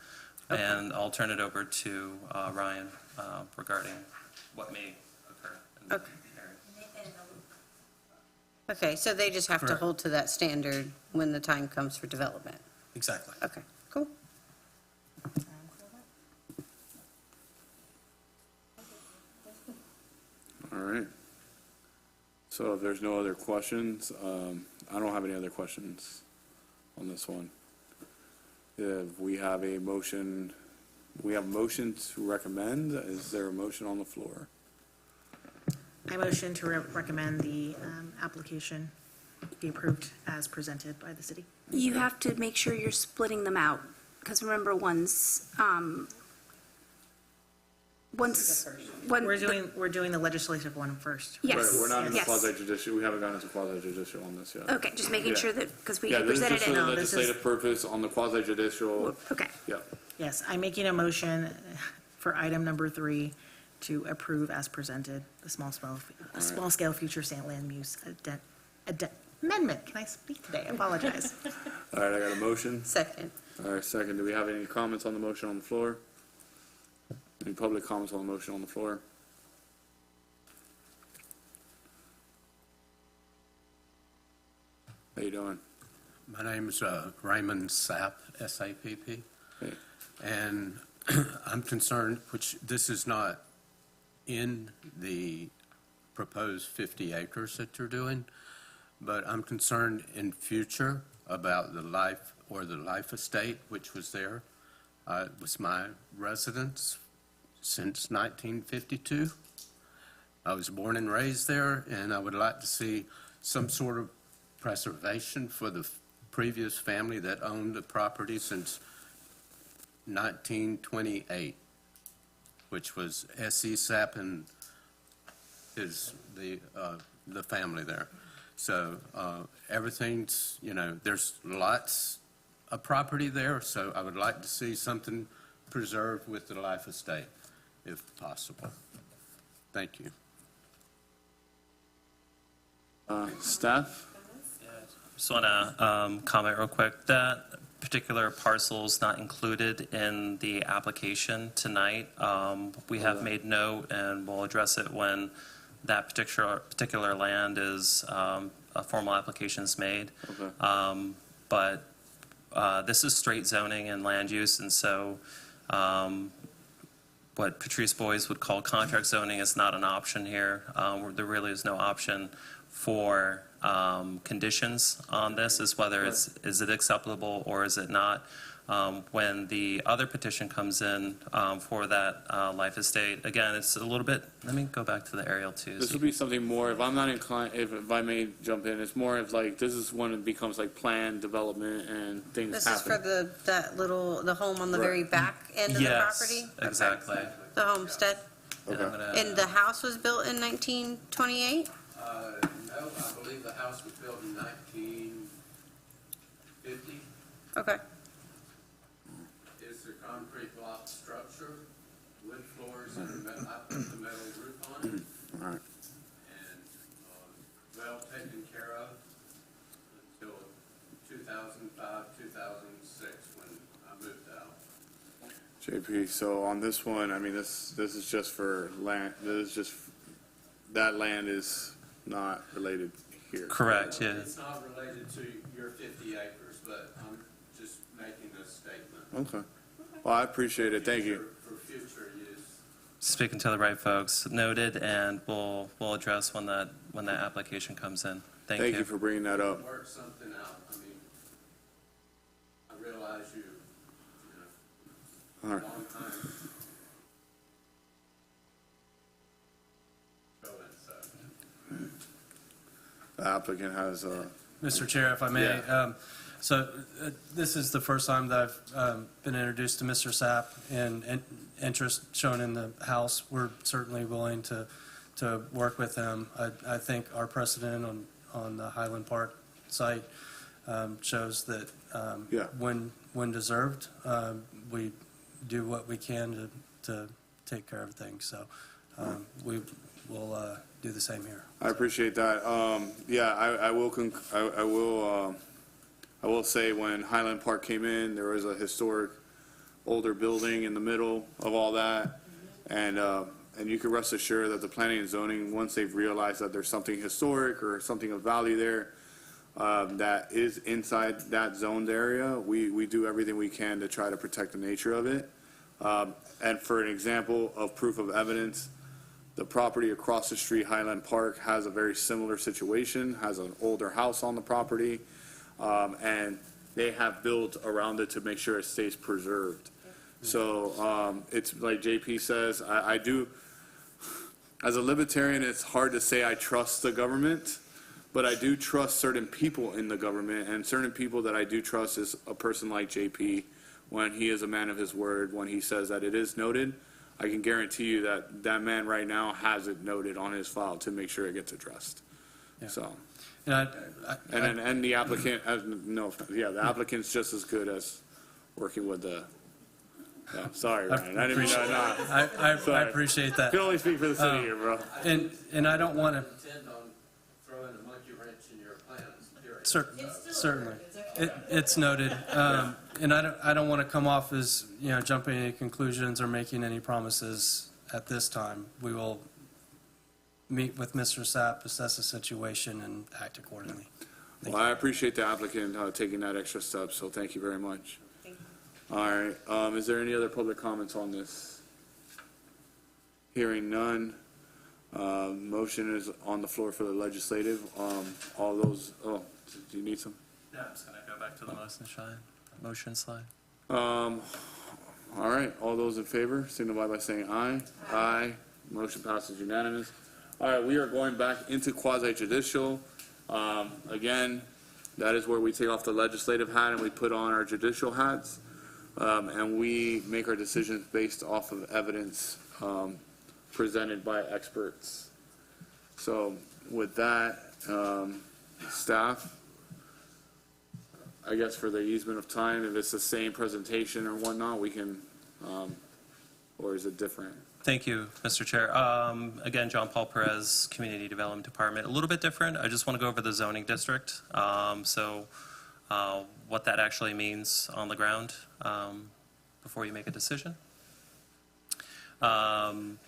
Okay. And I'll turn it over to Ryan regarding what may occur in the Okay. area. Okay, so they just have to Correct. hold to that standard when the time comes for development. Exactly. Okay, cool. All right. So if there's no other questions, I don't have any other questions on this one. If we have a motion, to recommend. Is there a motion on the floor? I motion to recommend the application be approved as presented by the city. You have to make sure you're splitting them out, because remember, one. We're doing the legislative one first. Yes. Right, we're not in the yes. quasi judicial, we haven't gotten into quasi judicial on this yet. Okay, just making Yeah. sure that, because we Yeah, this is presented just for it. the No, this is- legislative purpose on the quasi judicial. Okay, Yeah. Yes, I'm making a motion for item number 3 to approve as presented, the small-scale future sand land use amendment. Can I speak today? I apologize. All right, I got a motion. Second. All right, second. Do we have any comments on the motion on the floor? Any public comments on the motion on the floor? How you doing? My name's Raymond Sapp, S-A-P-P, Hey. and I'm concerned, which this is not in the proposed 50 acres that you're doing, but I'm concerned in future about the life estate, which was there. It was my residence since 1952. I was born and raised there, and I would like to see some sort of preservation for the previous family that owned the property since 1928, which was S.E. Sapp and the family there. So everything's, there's lots of property there, so I would like to see something preserved with the life estate. if possible. Thank you. Staff? Just want to comment real quick. That particular parcel is not included in the application tonight. We have made note, and we'll address it when that particular land is, a formal application is made. Okay. But this is straight zoning and land use, and so what Patrice Boys would call contract zoning is not an option here. There really is no option for conditions on this, is whether is it acceptable or is it not. When the other petition comes in for that life estate, again, it's a little bit, let me go back to the aerial too. This would be something more, if I'm not inclined, if I may jump in, it's more of like, this is when it becomes like planned development and things This is happen. for the home on the Right. very back end of the property? Yes, exactly. The homestead? And I'm gonna- And the house was built in 1928? No, I believe the house was built in 1950. Okay. It's a concrete block structure, wood floors, and I put the metal roof on it, All right. and well taken care of until 2005, 2006, when I moved out. JP, so on this one, I mean, this is just for land, this is just, that land is not related here. Correct, yeah. It's not related to your 50 acres, but I'm just making a statement. Okay. Well, I appreciate it. Thank you. For future use. Speaking to the right folks, noted, and we'll address when that application comes in. Thank you. Thank you for bringing that up. Work something out. I mean, I realize you All know, right. long time. Going, so. The applicant has, Mr. Chair, if I may, Yeah. This is the first time that I've been introduced to Mr. Sapp, and interest shown in the house. We're certainly willing to work with him. I think our precedent on the Highland Park site shows that Yeah. when deserved, we do what we can to take care of things. So we will do the same here. I appreciate that. Yeah, I will say when Highland Park came in, there was a historic older building in the middle of all that. And you can rest assured that the planning and zoning, once they've realized that there's something historic or something of value there, that is inside that zoned area, we do everything we can to try to protect the nature of it. And for an example of proof of evidence, the property across the street, Highland Park, has a very similar situation, has an older house on the property, and they have built around it to make sure it stays preserved. So it's like JP says, I do, as a libertarian, it's hard to say I trust the government, but I do trust certain people in the government, and certain people that I do trust is a person like JP, when he is a man of his word, when he says that it is noted. I can guarantee you that that man right now has it noted on his file to make sure it gets addressed. Yeah. So, And and the applicant, the applicant's just as good as working with the, yeah, sorry, Ryan, I didn't mean that, I Sorry. appreciate that. I can only speak for the city here, bro. And I don't want to, Intend on throwing a monkey wrench in your plans, period. certainly. It's noted. And I don't want to come off as, jumping to any conclusions or making any promises at this time. We will meet with Mr. Sapp, assess the situation, and act accordingly. Well, I appreciate the applicant taking that extra step, so thank you very much. All right, is there any other public comments on this? Hearing none, motion is on the floor for the legislative. All those, do you need some? Yeah, I'm just going to go back to the motion slide. All right, all those in favor, signify by saying aye. Aye. Motion passes unanimous. All right, we are going back into quasi judicial. Again, that is where we take off the legislative hat and we put on our judicial hats. And we make our decisions based off of evidence presented by experts. So with that, staff, I guess for the easement of time, if it's the same presentation or whatnot, we can or is it different? Thank you, Mr. Chair. Again, John Paul Perez, Community Development Department. A little bit different. I just want to go over the zoning district. What that actually means on the ground before you make a decision. Do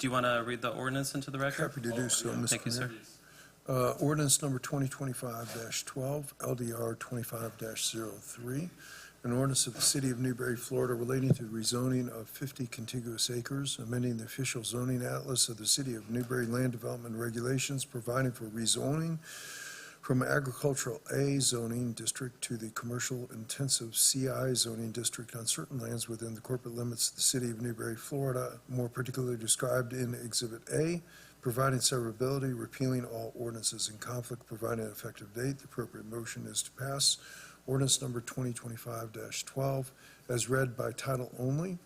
you want to read the ordinance into the record? Happy to do so, Mr. Thank you, sir. Mayor. Ordinance number 2025-12, LDR 25-03, an ordinance of the City of Newberry, Florida relating to the rezoning of 50 contiguous acres, amending the official zoning atlas of the City of Newberry Land Development Regulations, providing for rezoning from agricultural A zoning district to the commercial intensive CI zoning district on certain lands within the corporate limits of the City of Newberry, Florida, more particularly described in Exhibit A, providing severability, repealing all ordinances in conflict, providing an effective date. The appropriate motion is to pass ordinance number 2025-12 as read by title only,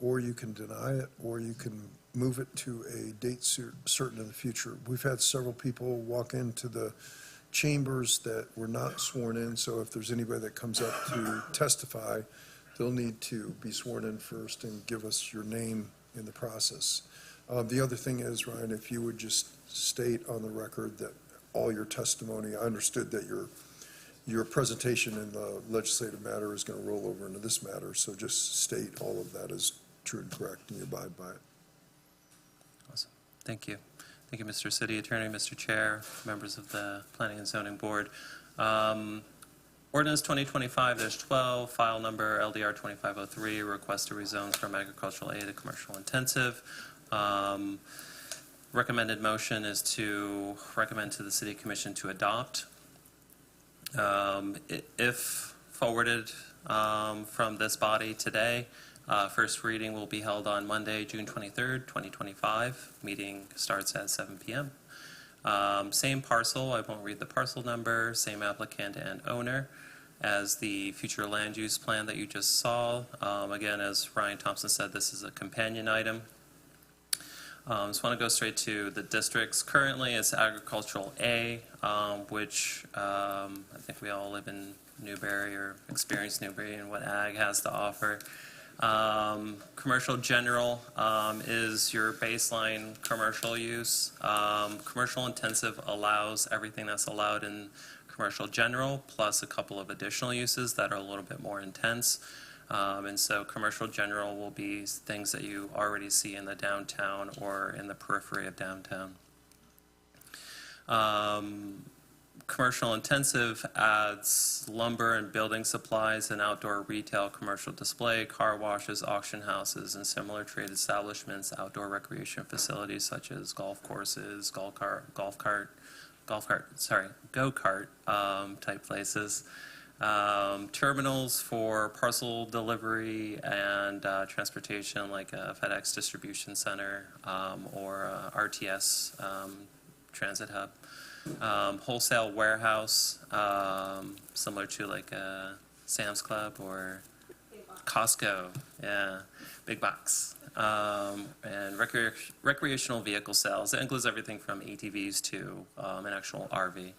or you can deny it, or you can move it to a date certain in the future. We've had several people walk into the chambers that were not sworn in, so if there's anybody that comes up to testify, they'll need to be sworn in first and give us your name in the process. The other thing is, Ryan, if you would just state on the record that all your testimony, I understood that your presentation in the legislative matter is going to roll over into this matter, so just state all of that is true and correct, and you abide by it. Awesome. Thank you. Thank you, Mr. City Attorney, Mr. Chair, members of the Planning and Zoning Board. Ordinance 2025-12, file number LDR 2503, request to rezone from agricultural A to commercial intensive. Recommended motion is to recommend to the City Commission to adopt. If forwarded from this body today, first reading will be held on Monday, June 23rd, 2025. Meeting starts at 7 p.m. Same parcel, I won't read the parcel number, same applicant and owner as the future land use plan that you just saw. Again, as Ryan Thompson said, this is a companion item. Just want to go straight to the districts. Currently, it's agricultural A, which I think we all live in Newberry or experience Newberry and what ag has to offer. Commercial general is your baseline commercial use. Commercial intensive allows everything that's allowed in commercial general, plus a couple of additional uses that are a little bit more intense. And so commercial general will be things that you already see in the downtown or in the periphery of downtown. Commercial intensive adds lumber and building supplies and outdoor retail, commercial display, car washes, auction houses, and similar trade establishments, outdoor recreation facilities such as golf courses, go-kart type places. Terminals for parcel delivery and transportation, like a FedEx distribution center or RTS transit hub. Wholesale warehouse, similar to like a Sam's Club or Costco, yeah, big box. And recreational vehicle sales. That includes everything from ATVs to an actual RV.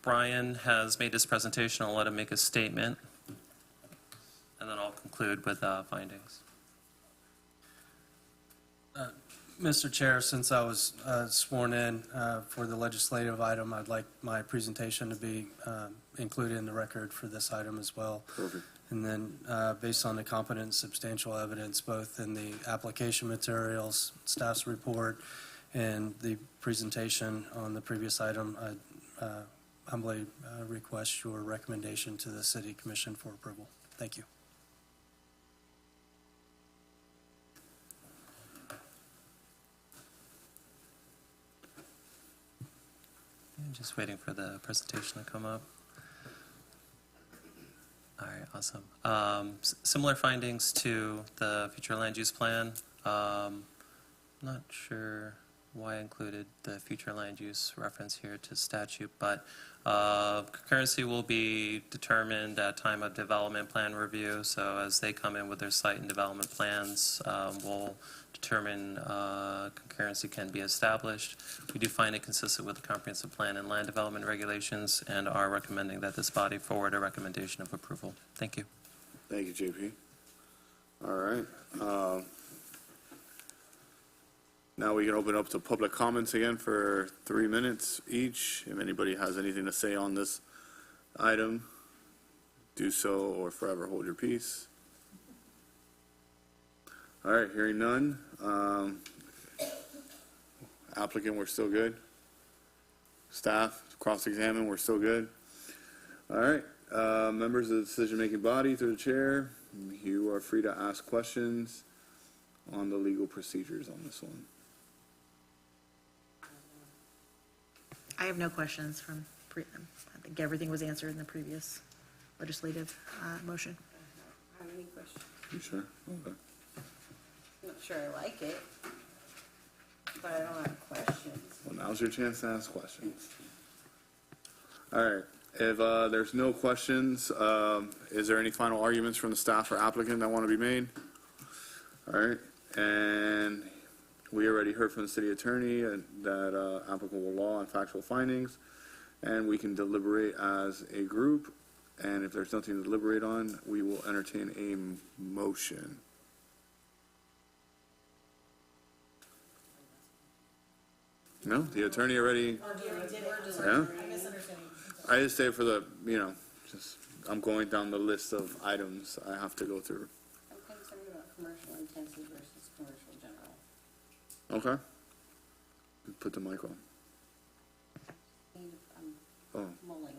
Brian has made his presentation. I'll let him make a statement, and then I'll conclude with findings. Mr. Chair, since I was sworn in for the legislative item, I'd like my presentation to be included in the record for this item as well. Perfect. And then, based on the competent and substantial evidence, both in the application materials, staff's report, and the presentation on the previous item, I humbly request your recommendation to the City Commission for approval. Thank you. Just waiting for the presentation to come up. All right, awesome. Similar findings to the future land use plan. Not sure why I included the future land use reference here to statute, but concurrency will be determined at time of development plan review. So as they come in with their site and development plans, we'll determine concurrency can be established. We do find it consistent with the comprehensive plan and land development regulations and are recommending that this body forward a recommendation of approval. Thank you. Thank you, JP. All right. Now we can open up to public comments again for 3 minutes each. If anybody has anything to say on this item, do so or forever hold your peace. All right, hearing none. Applicant, we're still good. Staff, cross-examine, we're still good. All right, members of the decision-making body through the chair, you are free to ask questions on the legal procedures on this one. I have no questions from, I think everything was answered in the previous legislative motion. I don't have any questions. You sure? Okay. I'm not sure I like it, but I don't have questions. Well, now's your chance to ask questions. All right, if there's no questions, is there any final arguments from the staff or applicant that want to be made? All right, and we already heard from the city attorney that applicable law and factual findings, and we can deliberate as a group, and if there's nothing to deliberate on, we will entertain a motion. No, the attorney already. Yeah? I just say for the, I'm going down the list of items I have to go through. I'm concerned about commercial intensive versus commercial general. Okay. Put the mic on. Oh, Mulling.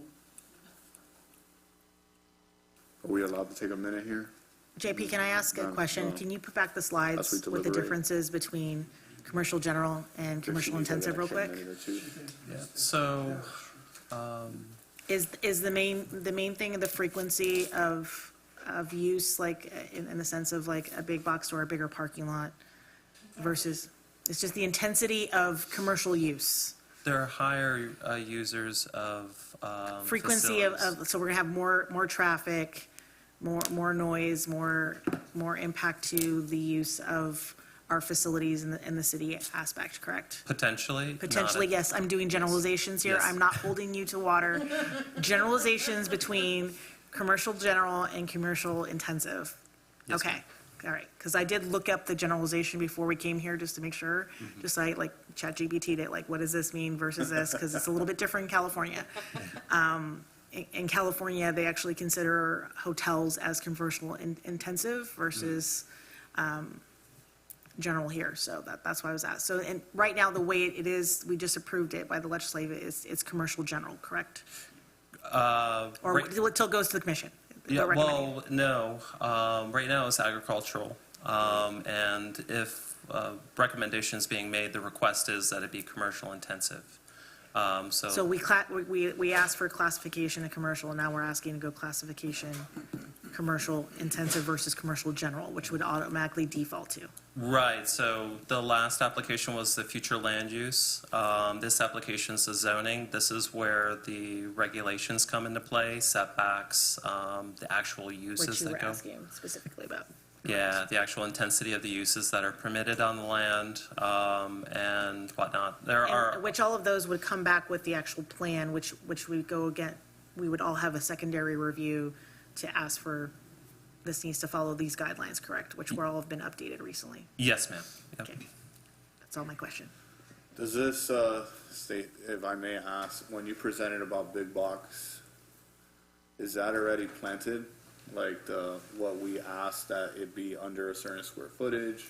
are we allowed to take a minute here? JP, can I ask a question? Can you put back the As we slides with the deliberate. differences between commercial general and commercial intensive real quick? So, Is the main thing the frequency of use, like, in the sense of like a big box store, a bigger parking lot versus, it's just the intensity of commercial use? there are higher users of Frequency of, facilities. so we're gonna have more traffic, more noise, more impact to the use of our facilities in the city aspect, correct? Potentially. not Potentially, a- yes, I'm doing generalizations here, Yes. I'm not holding you to water. Generalizations between commercial general and commercial intensive. Yes, Okay, all right, because I did look up the generalization before we came here, just to make sure, just like ChatGPT'd it, like, what does this mean versus this, because it's a little bit different in California. In California, they actually consider hotels as commercial intensive versus general here, so that's why I was asked. So, and right now, the way it is, we just approved it by the legislature, it's commercial general, correct? Or right- until it goes to the commission? Yeah, They're recommending well, no. Right now it's agricultural. And if recommendations being made, the request is that it be commercial intensive. it. So we asked for classification of commercial, and now we're asking to go classification commercial intensive versus commercial general, which would automatically default to. Right, so the last application was the future land use. This application is the zoning. This is where the regulations come into play, setbacks, the actual uses Which you were that go. asking specifically about. Yeah, the actual intensity of the uses that are permitted on the land, and whatnot. There are, And which all of those would come back with the actual plan, which we go again, we would all have a secondary review to ask for, this needs to follow these guidelines, correct? Which were all have been updated recently. yes, ma'am. Yep. Okay. That's all my question. Does this state, if I may ask, when you presented about big box, is that already planted? Like what we asked that it be under a certain square footage?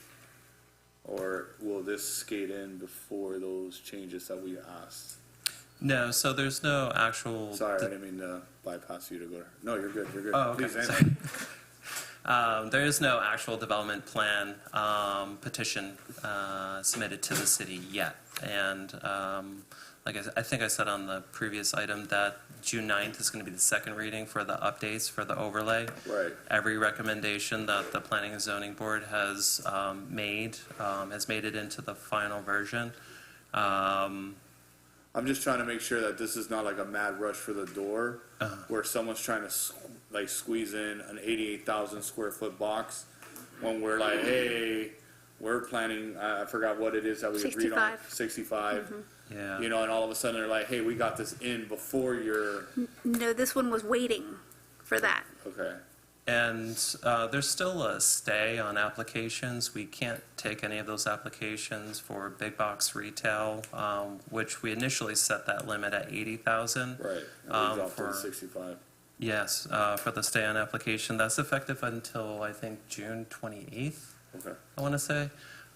Or will this skate in before those changes that we asked? No, so there's no actual. Sorry, I didn't mean to bypass you to go there. No, you're good, you're good. Oh, okay, Please answer. sorry. There is no actual development plan petition submitted to the city yet. And like I think I said on the previous item, that June 9th is going to be the second reading for the updates for the overlay. Right. Every recommendation that the Planning and Zoning Board has made it into the final version. I'm just trying to make sure that this is not like a mad rush for the door, where someone's trying to like squeeze in an 88,000 square foot box, when we're like, hey, we're planning, I forgot what it is that we agreed on. 65. Yeah. You know, and all of a sudden they're like, hey, we got this in before you're, No, this one was waiting for that. okay. And there's still a stay on applications. We can't take any of those applications for big box retail, which we initially set that limit at 80,000. Right. And we dropped to For 65. Yes, for the stay on application. That's effective until, I think, June 28th, Okay. I want to say.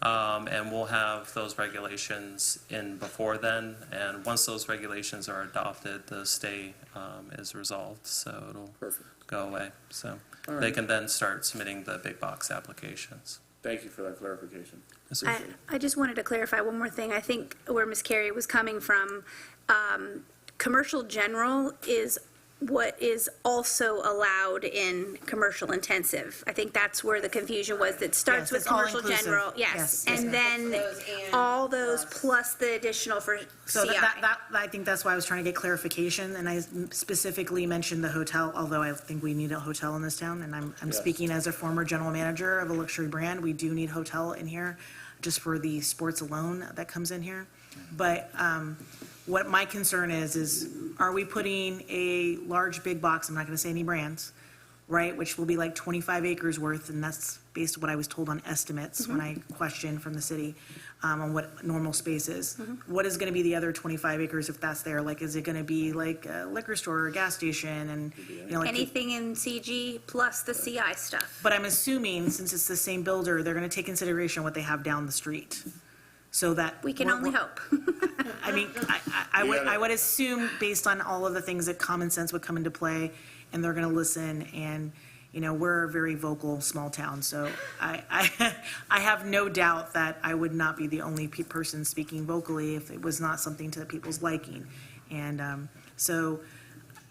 And we'll have those regulations in before then. And once those regulations are adopted, the stay is resolved, so it'll Perfect. go away. So All they right. can then start submitting the big box applications. Thank you for that clarification. Yes, sir. I just wanted to clarify one more thing. I think where Ms. Carey was coming from, commercial general is what is also allowed in commercial intensive. I think that's where the confusion was. It starts Yes, with it's all commercial inclusive. general, Yes, yes. yes, And then Those and all those plus. plus the additional for So CI. I think that's why I was trying to get clarification, and I specifically mentioned the hotel, although I think we need a hotel in this town, and I'm Yes. speaking as a former general manager of a luxury brand. We do need hotel in here, just for the sports alone that comes in here. But what my concern is are we putting a large big box, I'm not gonna say any brands, right, which will be like 25 acres worth, and that's based on what I was told on estimates when I questioned from the city on what normal space is. What is gonna be the other 25 acres if that's there? Like, is it gonna be like a liquor store or a gas station and, you know, like. Anything in CG plus the CI stuff. But I'm assuming, since it's the same builder, they're gonna take consideration what they have down the street. So that. We can we're- only hope. I mean, I would assume, based on all of the things that common sense would come into play, and they're gonna listen, and, you know, we're a very vocal, small town, so I have no doubt that I would not be the only person speaking vocally if it was not something to people's liking. And, so,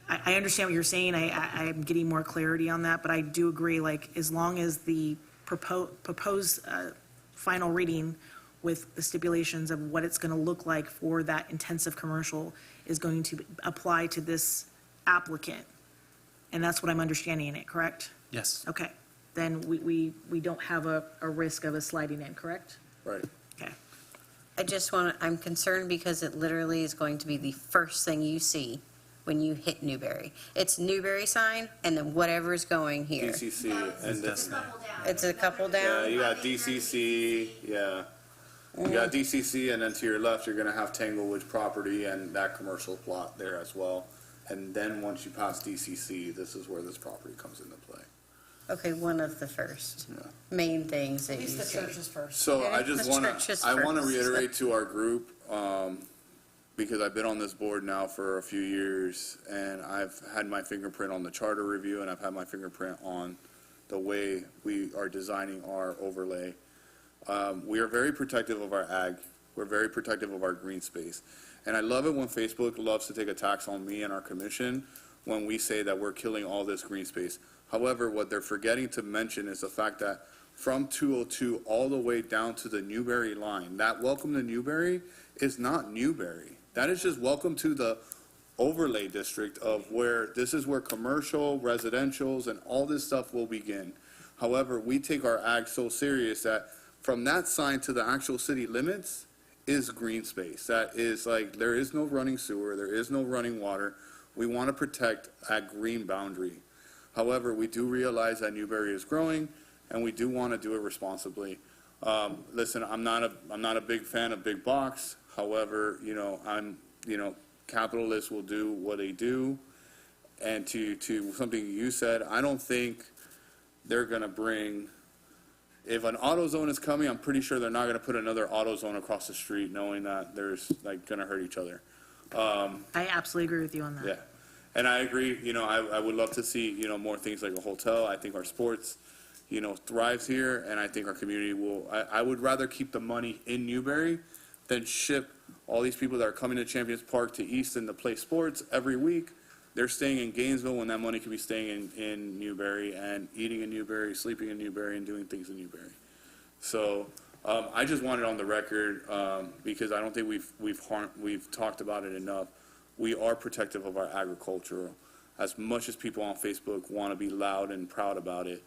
I understand what you're saying, I'm getting more clarity on that, but I do agree, like, as long as the proposed, final reading with the stipulations of what it's going to look like for that intensive commercial is going to apply to this applicant. And that's what I'm understanding in it, correct? Yes. Okay, then we don't have a risk of a sliding in, correct? Right. Okay. I'm concerned because it literally is going to be the first thing you see when you hit Newberry. It's Newberry sign and then whatever's going here. DCC and this. It's a couple Yeah, down. you got DCC, yeah. You got DCC, and then to your left, you're gonna have Tanglewood property and that commercial plot there as well. And then once you pass DCC, this is where this property comes into play. Okay, one of the first Yeah. main things that you see. first. So Yeah, I just the wanna, church is I wanna first. reiterate to our group, because I've been on this board now for a few years, and I've had my fingerprint on the charter review, and I've had my fingerprint on the way we are designing our overlay. We are very protective of our ag. We're very protective of our green space. And I love it when Facebook loves to take attacks on me and our commission when we say that we're killing all this green space. However, what they're forgetting to mention is the fact that from 202 all the way down to the Newberry line, that welcome to Newberry is not Newberry. That is just welcome to the overlay district of where, this is where commercial, residentials, and all this stuff will begin. However, we take our ag so serious that from that sign to the actual city limits is green space. That is like, there is no running sewer, there is no running water. We want to protect that green boundary. However, we do realize that Newberry is growing, and we do want to do it responsibly. Listen, I'm not a big fan of big box. However, capitalists will do what they do. And to something you said, I don't think they're going to bring, if an AutoZone is coming, I'm pretty sure they're not going to put another AutoZone across the street knowing that there's like going to hurt each other. I absolutely agree with you on that. Yeah. And I agree, I would love to see, more things like a hotel. I think our sports, thrives here, and I think our community will, I would rather keep the money in Newberry than ship all these people that are coming to Champions Park to Easton to play sports every week. They're staying in Gainesville when that money could be staying in Newberry and eating in Newberry, sleeping in Newberry, and doing things in Newberry. So I just want it on the record because I don't think we've talked about it enough. We are protective of our agriculture. As much as people on Facebook want to be loud and proud about it,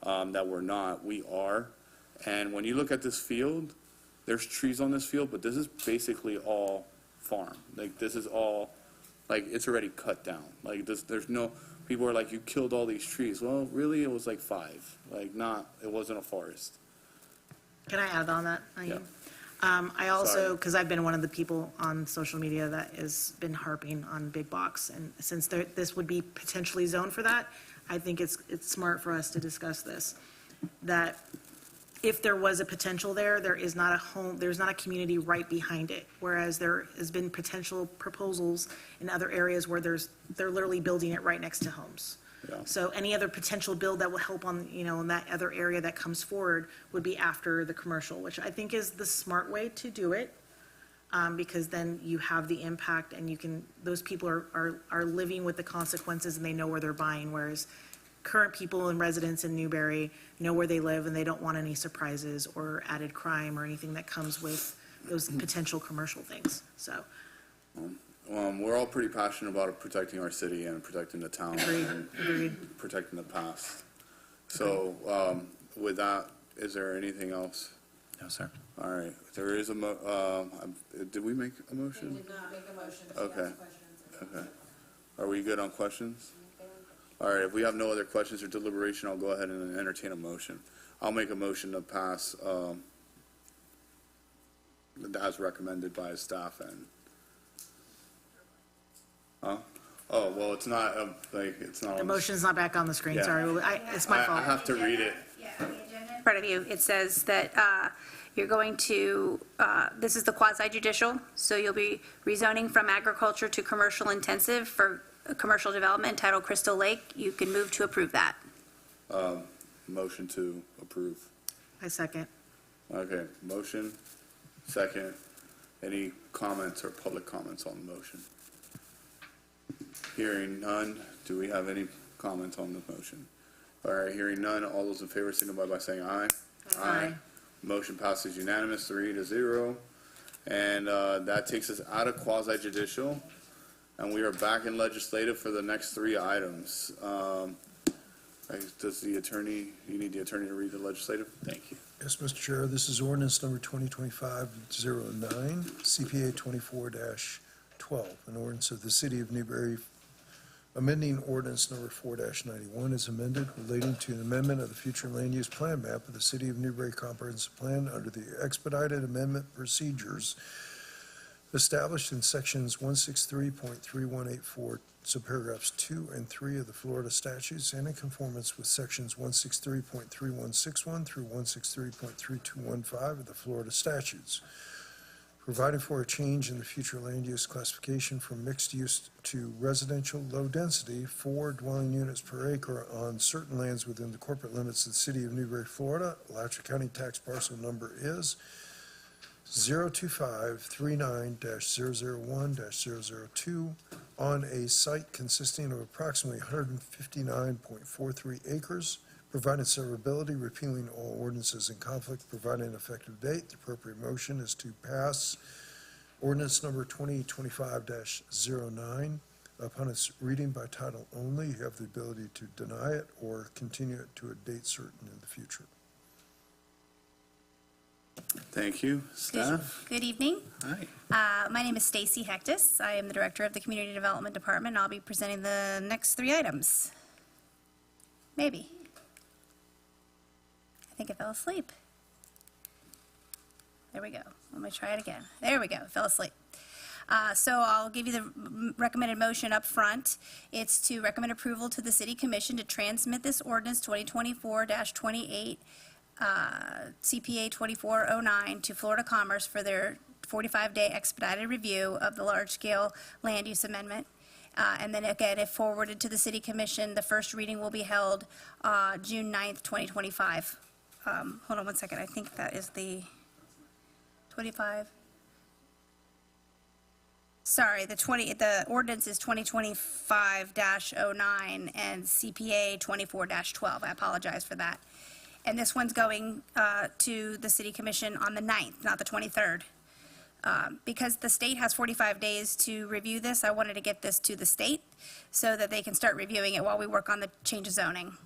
that we're not, we are. And when you look at this field, there's trees on this field, but this is basically all farm. Like, this is all, like, it's already cut down. Like, there's no, people are like, you killed all these trees. Well, really, it was like 5. Like, it wasn't a forest. Can I add on that? Yeah. I also, Sorry. because I've been one of the people on social media that has been harping on big box, and since this would be potentially zoned for that, I think it's smart for us to discuss this. That if there was a potential there is not a home, there's not a community right behind it. Whereas there has been potential proposals in other areas where they're literally building it right next to homes. Yeah. So any other potential build that will help on, in that other area that comes forward would be after the commercial, which I think is the smart way to do it. Because then you have the impact and those people are living with the consequences and they know where they're buying, whereas current people and residents in Newberry know where they live and they don't want any surprises or added crime or anything that comes with those potential commercial things, so. We're all pretty passionate about protecting our city and protecting the town and Agreed. protecting the past. So, with that, is there anything else? No, sir. All right, there is did we make a motion? Did not make a motion. Okay. Okay. Are we good on questions? All right, if we have no other questions or deliberation, I'll go ahead and entertain a motion. I'll make a motion to pass, as recommended by staff and, oh, well, it's not, it's not. The motion's not back on the screen, Yeah. sorry, it's my I fault. have to read it. In front of you, it says that you're going to, this is the quasi-judicial, so you'll be rezoning from agriculture to commercial intensive for commercial development entitled Crystal Lake. You can move to approve that. Motion to approve. I second. Okay, motion, second. Any comments or public comments on the motion? Hearing none, do we have any comments on the motion? All right, hearing none, all those in favor signify by saying aye. Aye. Motion passes unanimous, 3-0. And that takes us out of quasi-judicial, and we are back in legislative for the next 3 items. Does the attorney, you need the attorney to read the legislative? Thank you. Yes, Mr. Chair, this is ordinance number 2025-09, CPA 24-12, an ordinance of the City of Newberry amending ordinance number 4-91 is amended relating to an amendment of the future land use plan map of the City of Newberry Comprehensive Plan under the expedited amendment procedures established in sections 163.3184, subparagraphs 2 and 3 of the Florida statutes, and in conformance with sections 163.3161 through 163.3215 of the Florida statutes, providing for a change in the future land use classification from mixed use to residential low density, 4 dwelling units per acre on certain lands within the corporate limits of the City of Newberry, Florida. Alachua County tax parcel number is 02539-001-002 on a site consisting of approximately 159.43 acres, providing severability, repealing all ordinances in conflict, providing an effective date. The appropriate motion is to pass ordinance number 2025-09. Upon its reading by title only, you have the ability to deny it or continue it to a date certain in the future. Thank you. Staff? Good evening. Hi. My name is Stacy Hectus. I am the Director of the Community Development Department. I'll be presenting the next 3 items. Maybe. I think I fell asleep. There we go. Let me try it again. There we go. Fell asleep. So I'll give you the recommended motion up front. It's to recommend approval to the City Commission to transmit this ordinance 2024-28, CPA 2409, to Florida Commerce for their 45-day expedited review of the large-scale land use amendment. And then again, if forwarded to the City Commission, the first reading will be held June 9th, 2025. Hold on one second. I think that is the 25. Sorry, the ordinance is 2025-09 and CPA 24-12. I apologize for that. And this one's going to the City Commission on the 9th, not the 23rd. Because the state has 45 days to review this, I wanted to get this to the state so that they can start reviewing it while we work on the change of zoning.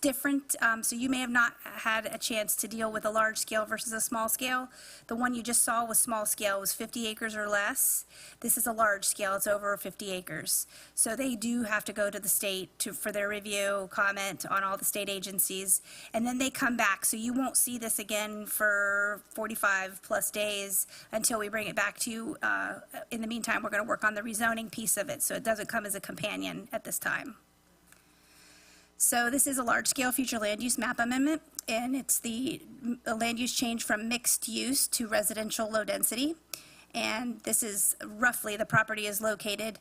different. So you may have not had a chance to deal with a large scale versus a small scale. The one you just saw was small scale, was 50 acres or less. This is a large scale, it's over 50 acres. So they do have to go to the state for their review, comment on all the state agencies, and then they come back. So you won't see this again for 45 plus days until we bring it back to you. In the meantime, we're going to work on the rezoning piece of it, so it doesn't come as a companion at this time. So this is a large-scale future land use map amendment, and it's the land use change from mixed use to residential low density. And this is roughly, the property is located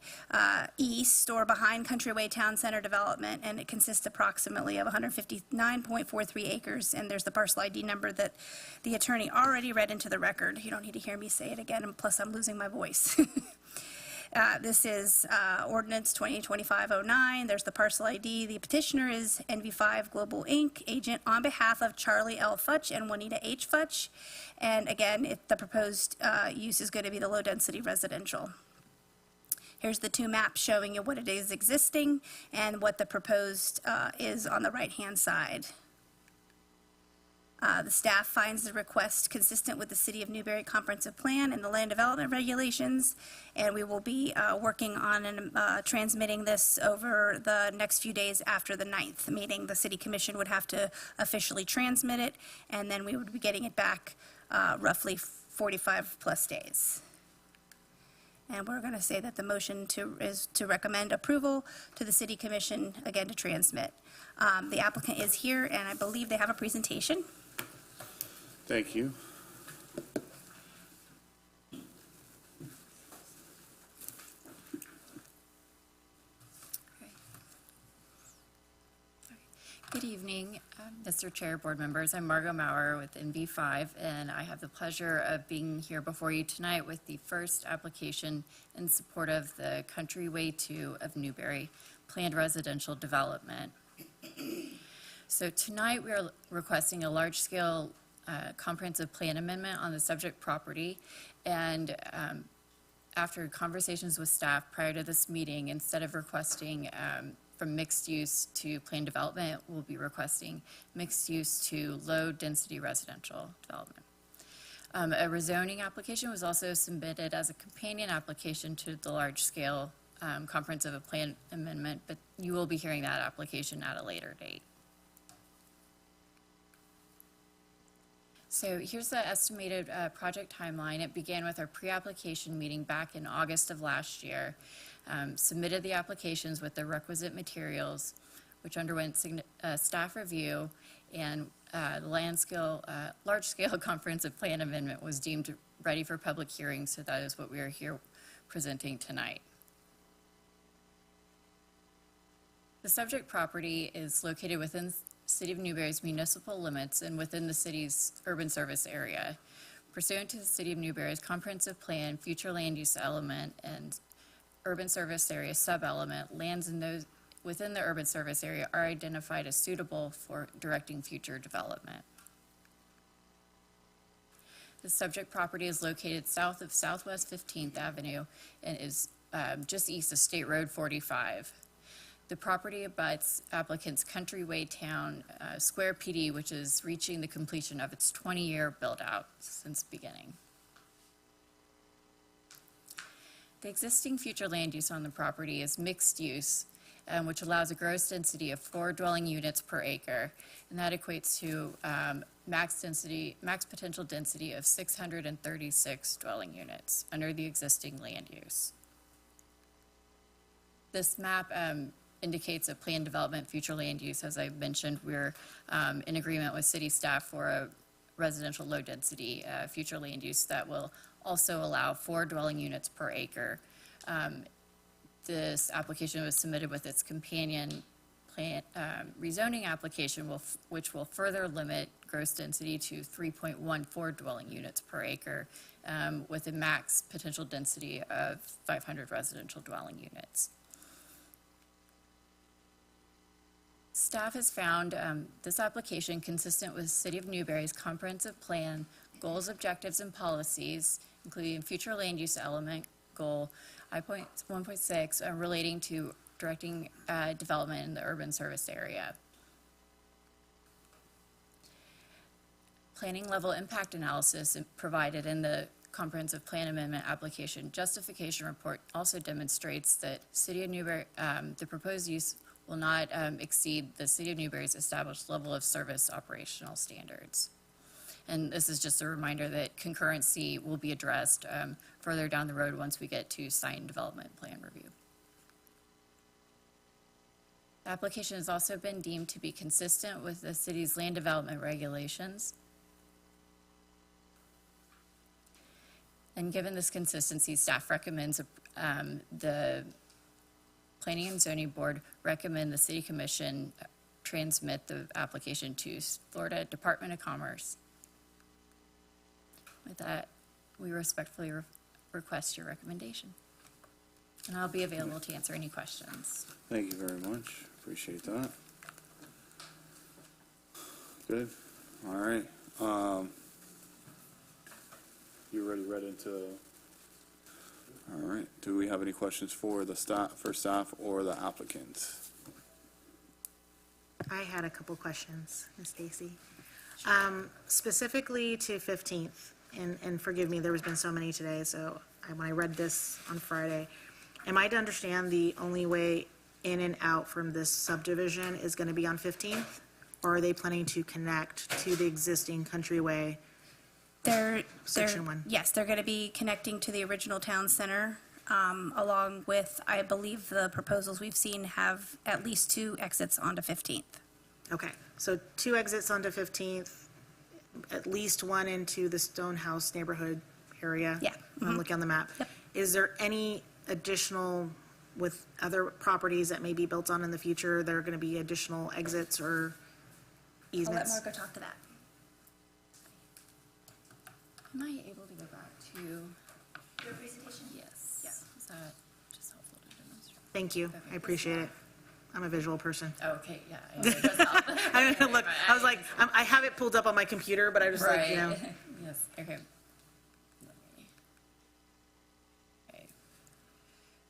east or behind Countryway Town Center development, and it consists approximately of 159.43 acres. And there's the parcel ID number that the attorney already read into the record. You don't need to hear me say it again, and plus I'm losing my voice. This is ordinance 2025-09. There's the parcel ID. The petitioner is NV5 Global Inc., agent on behalf of Charlie L. Futch and Juanita H. Futch. And again, the proposed use is going to be the low-density residential. Here's the two maps showing you what it is existing and what the proposed is on the right-hand side. The staff finds the request consistent with the City of Newberry Comprehensive Plan and the Land Development Regulations, and we will be working on transmitting this over the next few days after the 9th meeting. The City Commission would have to officially transmit it, and then we would be getting it back roughly 45 plus days. And we're going to say that the motion is to recommend approval to the City Commission, again, to transmit. The applicant is here, and I believe they have a presentation. Thank you. Good evening, Mr. Chair, board members. I'm Margot Maurer with NV5, and I have the pleasure of being here before you tonight with the first application in support of the Countryway 2 of Newberry planned residential development. So tonight we are requesting a large-scale comprehensive plan amendment on the subject property, and after conversations with staff prior to this meeting, instead of requesting from mixed use to planned development, we'll be requesting mixed use to low density residential development. A rezoning application was also submitted as a companion application to the large scale comprehensive plan amendment, but you will be hearing that application at a later date. So here's the estimated project timeline. It began with our pre-application meeting back in August of last year. Submitted the applications with the requisite materials, which underwent staff review, and the large-scale comprehensive plan amendment was deemed ready for public hearing, so that is what we are here presenting tonight. The subject property is located within City of Newberry's municipal limits and within the city's urban service area. Pursuant to the City of Newberry's comprehensive plan, future land use element, and urban service area sub-element, lands within the urban service area are identified as suitable for directing future development. The subject property is located south of Southwest 15th Avenue and is just east of State Road 45. The property abuts applicant's Countryway Town Square PD, which is reaching the completion of its 20-year build-out since beginning. The existing future land use on the property is mixed use, which allows a gross density of 4 dwelling units per acre, and that equates to max potential density of 636 dwelling units under the existing land use. This map indicates a planned development future land use. As I mentioned, we're in agreement with city staff for a residential low density future land use that will also allow 4 dwelling units per acre. This application was submitted with its companion plan rezoning application, which will further limit gross density to 3.14 dwelling units per acre, with a max potential density of 500 residential dwelling units. Staff has found this application consistent with City of Newberry's comprehensive plan, goals, objectives, and policies, including future land use element goal I.1.6 relating to directing development in the urban service area. planning level impact analysis provided in the comprehensive plan amendment application justification report also demonstrates that City of Newberry, the proposed use will not exceed the City of Newberry's established level of service operational standards. And this is just a reminder that concurrency will be addressed further down the road once we get to site and development plan review. The application has also been deemed to be consistent with the city's land development regulations. And given this consistency, staff recommends the Planning and Zoning Board recommend the City Commission transmit the application to Florida Department of Commerce. With that, we respectfully request your recommendation. And I'll be available to answer any questions. Thank you very much. Appreciate that. Good. All right. You already read into. All right. Do we have any questions for the staff or the applicant? I had a couple questions, Ms. Stacy. Specifically to 15th, and forgive me, there has been so many today, so when I read this on Friday, am I to understand the only way in and out from this subdivision is going to be on 15th? Or are they planning to connect to the existing Countryway? Section 1. Yes, they're going to be connecting to the original town center, along with, I believe the proposals we've seen have at least 2 exits onto 15th. Okay, so 2 exits onto 15th, at least 1 into the Stonehouse neighborhood area. Yeah. I'm looking on the map. Yep. Is there any additional, with other properties that may be built on in the future, there are going to be additional exits or I'll let easements? Margo talk to that. Am I able to go back to? Your presentation? Yes. Yeah. Is that just helpful to demonstrate? Thank you, Okay. I appreciate it. I'm a visual person. Okay, yeah. I know, it does help. I don't know, look, I was like, I have it pulled up on my computer, but I was like, you know. Right. Yes, okay. Okay.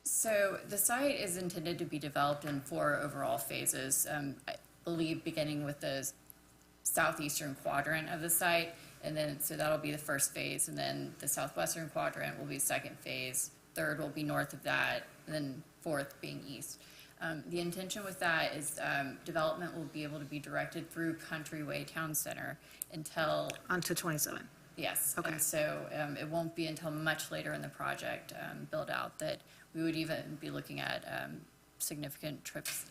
So the site is intended to be developed in 4 overall phases. I believe beginning with the southeastern quadrant of the site, and then, so that'll be the first phase, and then the southwestern quadrant will be second phase, third will be north of that, and then fourth being east. The intention with that is development will be able to be directed through Countryway Town Center until, Onto 27. yes. Okay. And so it won't be until much later in the project build out that we would even be looking at significant trips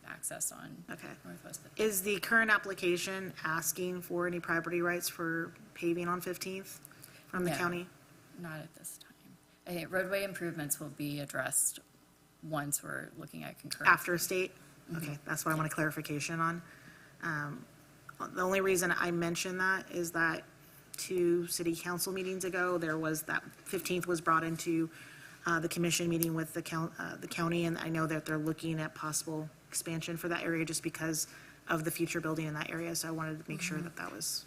access on Okay. Northwest. Is the current application asking for any property rights for paving on 15th from the No. county? Not at this time. I think roadway improvements will be addressed once we're looking at concurrent. After state? Okay, that's what I want a clarification on. The only reason I mention that is that 2 city council meetings ago, there was that 15th was brought into the commission meeting with the county, and I know that they're looking at possible expansion for that area just because of the future building in that area, so I wanted to make sure that that was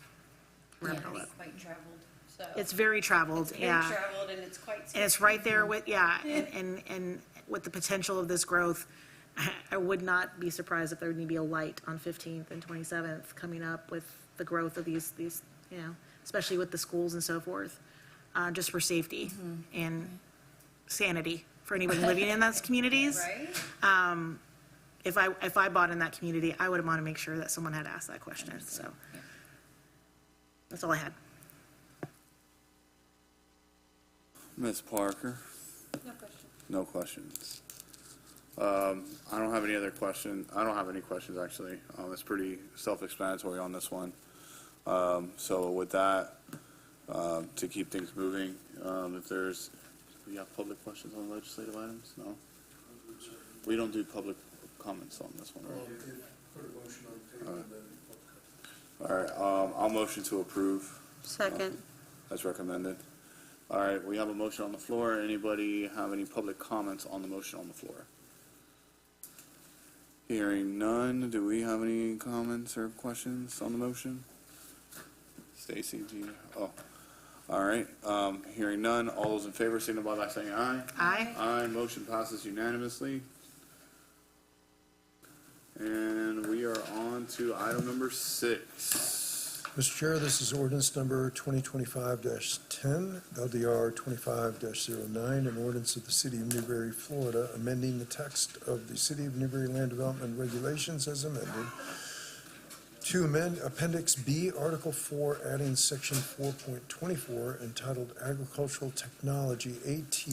wrapped all up. Quite traveled, so. It's very traveled, yeah. Very traveled and it's quite. And it's right there with, yeah, and with the potential of this growth, I would not be surprised if there would need to be a light on 15th and 27th coming up with the growth of these, you know, especially with the schools and so forth, just for safety and sanity for anybody living in those communities. Right? If I bought in that community, I would want to make sure that someone had asked that question, so. Yeah. That's all I had. Ms. Parker? No question. No questions. I don't have any other question. I don't have any questions, actually. It's pretty self-explanatory on this one. So with that, to keep things moving, if there's, we have public questions on legislative items? No? We don't do public comments on this one, right? Put a motion on the table and then. All right, I'll motion to approve. Second. As recommended. All right, we have a motion on the floor. Anybody have any public comments on the motion on the floor? Hearing none, do we have any comments or questions on the motion? Stacy, do you? Oh, all right. Hearing none, all those in favor signify by saying aye. Aye. Aye, motion passes unanimously. And we are on to item number 6. Mr. Chair, this is ordinance number 2025-10, LDR 25-09, an ordinance of the City of Newberry, Florida, amending the text of the City of Newberry Land Development Regulations as amended to amend Appendix B, Article 4, adding Section 4.24 entitled Agricultural Technology AT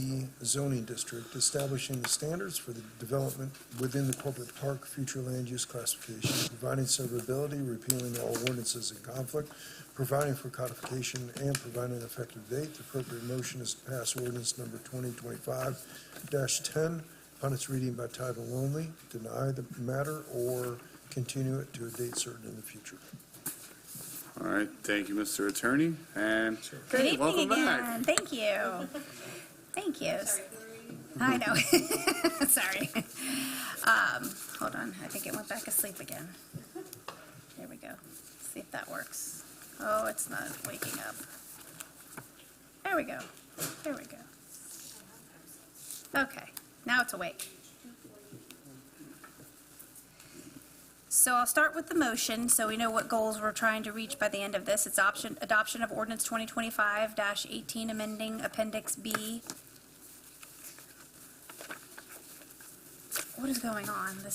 Zoning District, establishing the standards for the development within the corporate park future land use classification, providing severability, repealing all ordinances in conflict, providing for codification, and providing an effective date. The appropriate motion is to pass ordinance number 2025-10 upon its reading by title only, deny the matter, or continue it to a date certain in the future. All right, thank you, Mr. Attorney, and Good evening welcome back. again. Thank you. Thank you. I know. Sorry. Hold on. I think it went back asleep again. There we go. See if that works. Oh, it's not waking up. There we go. There we go. Okay. Now it's awake. So I'll start with the motion, so we know what goals we're trying to reach by the end of this. It's adoption of ordinance 2025-18, amending Appendix B. What is going on? I'm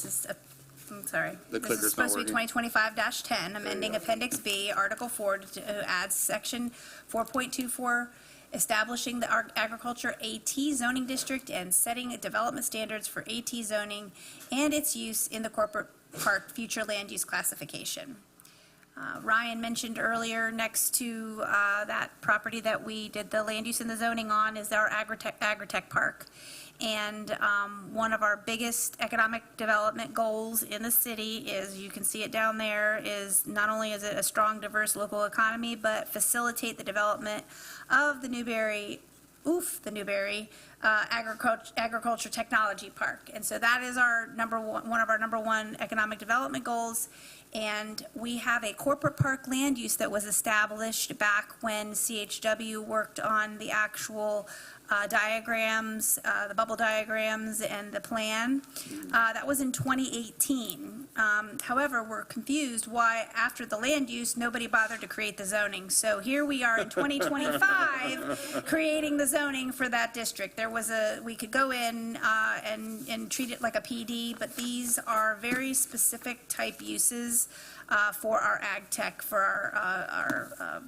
sorry. The This is clicker's supposed not to be 2025-10, amending Appendix B, Article 4, to add Section 4.24, establishing the agriculture AT zoning district and setting development standards for AT zoning and its use in the corporate park future land use classification. Ryan mentioned earlier, next to that property that we did the land use and the zoning on is our agritech park. And one of our biggest economic development goals in the city is, you can see it down there, is not only is it a strong, diverse local economy, but facilitate the development of the Newberry Agriculture Technology Park. And so that is our one of our number one economic development goals. And we have a corporate park land use that was established back when CHW worked on the actual diagrams, the bubble diagrams and the plan. That was in 2018. However, we're confused why after the land use, nobody bothered to create the zoning. So here we are in 2025, creating the zoning for that district. We could go in and treat it like a PD, but these are very specific type uses for our ag tech, for our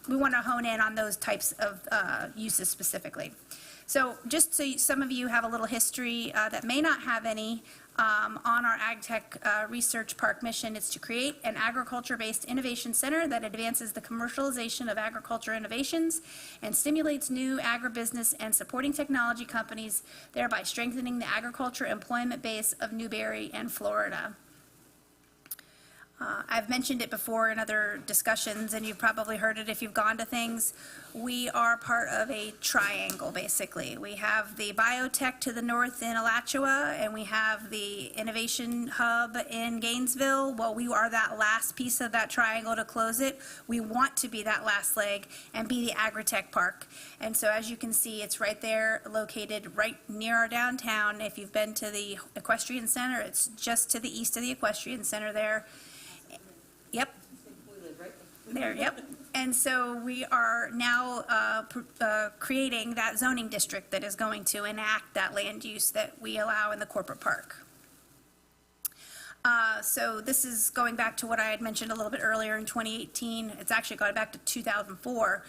we want to hone in on those types of uses specifically. So just so some of you have a little history that may not have any on our Ag Tech Research Park mission, it's to create an agriculture-based innovation center that advances the commercialization of agriculture innovations and stimulates new agribusiness and supporting technology companies, thereby strengthening the agriculture employment base of Newberry and Florida. I've mentioned it before in other discussions, and you've probably heard it if you've gone to things. We are part of a triangle, basically. We have the biotech to the north in Alachua, and we have the innovation hub in Gainesville. Well, we are that last piece of that triangle to close it. We want to be that last leg and be the agritech park. And so as you can see, it's right there, located right near our downtown. If you've been to the Equestrian Center, it's just to the east of the Equestrian Center there. Yep. There, yep. And so we are now creating that zoning district that is going to enact that land use that we allow in the corporate park. So this is going back to what I had mentioned a little bit earlier in 2018. It's actually going back to 2004.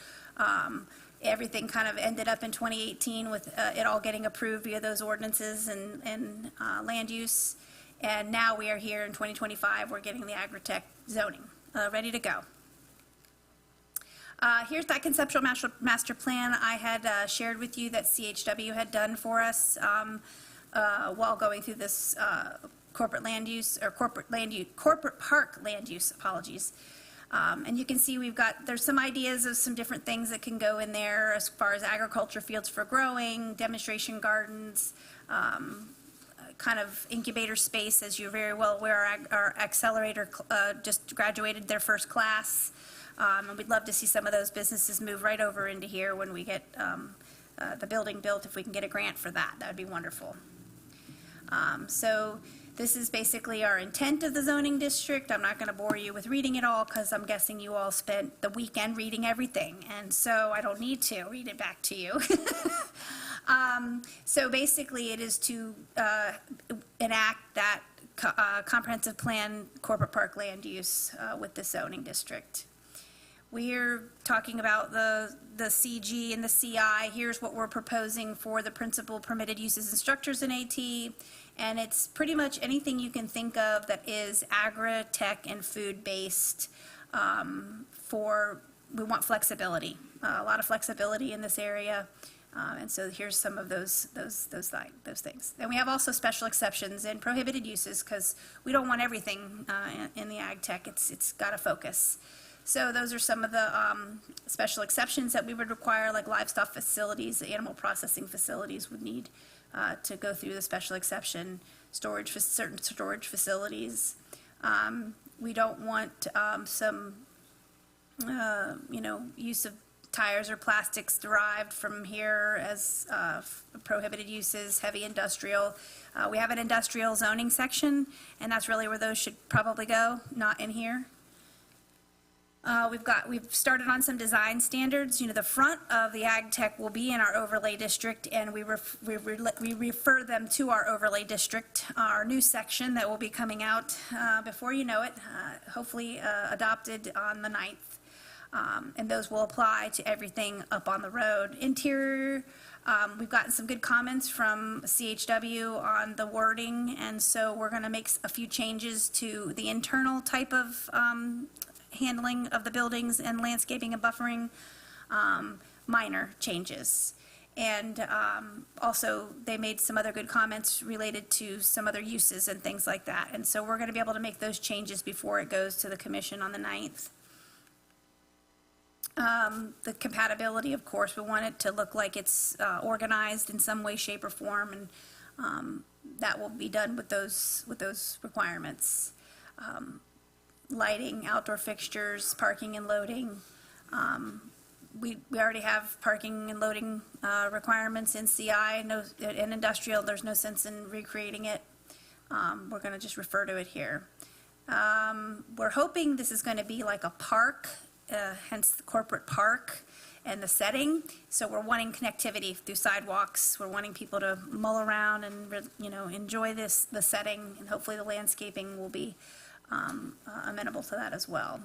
Everything kind of ended up in 2018 with it all getting approved via those ordinances and land use. And now we are here in 2025, we're getting the agritech zoning ready to go. Here's that conceptual master plan I had shared with you that CHW had done for us while going through this corporate park land use, apologies. And you can see there's some ideas of some different things that can go in there as far as agriculture fields for growing, demonstration gardens, kind of incubator space. As you're very well aware, our accelerator just graduated their first class. And we'd love to see some of those businesses move right over into here when we get the building built. If we can get a grant for that, that would be wonderful. So This is basically our intent of the zoning district. I'm not going to bore you with reading it all because I'm guessing you all spent the weekend reading everything, and so I don't need to read it back to you. So basically, it is to enact that comprehensive plan corporate park land use with the zoning district. We're talking about the CG and the CI. Here's what we're proposing for the principal permitted uses and structures in AT. And it's pretty much anything you can think of that is agri, tech, and food-based we want flexibility, a lot of flexibility in this area. And so here's some of those things. And we have also special exceptions and prohibited uses because we don't want everything in the ag tech. It's got to focus. So those are some of the special exceptions that we would require, like livestock facilities, animal processing facilities would need to go through the special exception, certain storage facilities. We don't want some, use of tires or plastics derived from here as prohibited uses, heavy industrial. We have an industrial zoning section, and that's really where those should probably go, not in here. We've started on some design standards. The front of the ag tech will be in our overlay district, and we refer them to our overlay district, our new section that will be coming out before you know it, hopefully adopted on the 9th. And those will apply to everything up on the road. Interior, we've gotten some good comments from CHW on the wording, and so we're going to make a few changes to the internal type of handling of the buildings and landscaping and buffering, minor changes. And also, they made some other good comments related to some other uses and things like that. And so we're going to be able to make those changes before it goes to the commission on the 9th. The compatibility, of course, we want it to look like it's organized in some way, shape, or form, and that will be done with those requirements. Lighting, outdoor fixtures, parking and loading. We already have parking and loading requirements in CI, in industrial. There's no sense in recreating it. We're going to just refer to it here. We're hoping this is going to be like a park, hence the corporate park and the setting. So we're wanting connectivity through sidewalks. We're wanting people to mull around and enjoy the setting, and hopefully the landscaping will be amenable to that as well.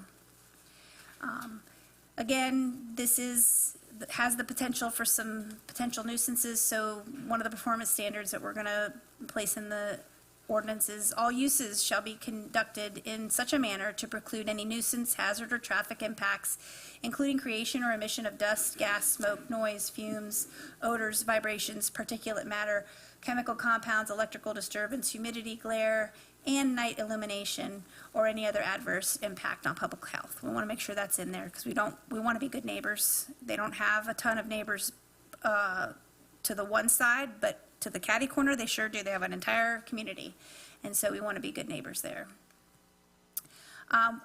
Again, this has the potential for some potential nuisances, so one of the performance standards that we're going to place in the ordinance is all uses shall be conducted in such a manner to preclude any nuisance, hazard, or traffic impacts, including creation or emission of dust, gas, smoke, noise, fumes, odors, vibrations, particulate matter, chemical compounds, electrical disturbance, humidity, glare, and night illumination, or any other adverse impact on public health. We want to make sure that's in there because we want to be good neighbors. They don't have a ton of neighbors to the one side, but to the catty corner, they sure do. They have an entire community, and so we want to be good neighbors there.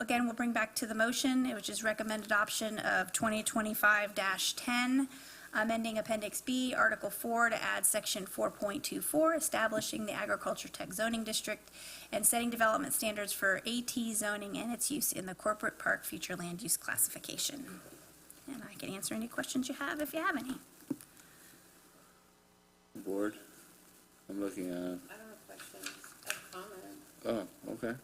Again, we'll bring back to the motion, which is recommend adoption of 2025-10, amending Appendix B, Article 4 to add Section 4.24, establishing the Agriculture Tech Zoning District and setting development standards for AT zoning and its use in the corporate park future land use classification. And I can answer any questions you have if you have any. Board, I'm looking at. I don't have questions. I have comments. Oh, okay.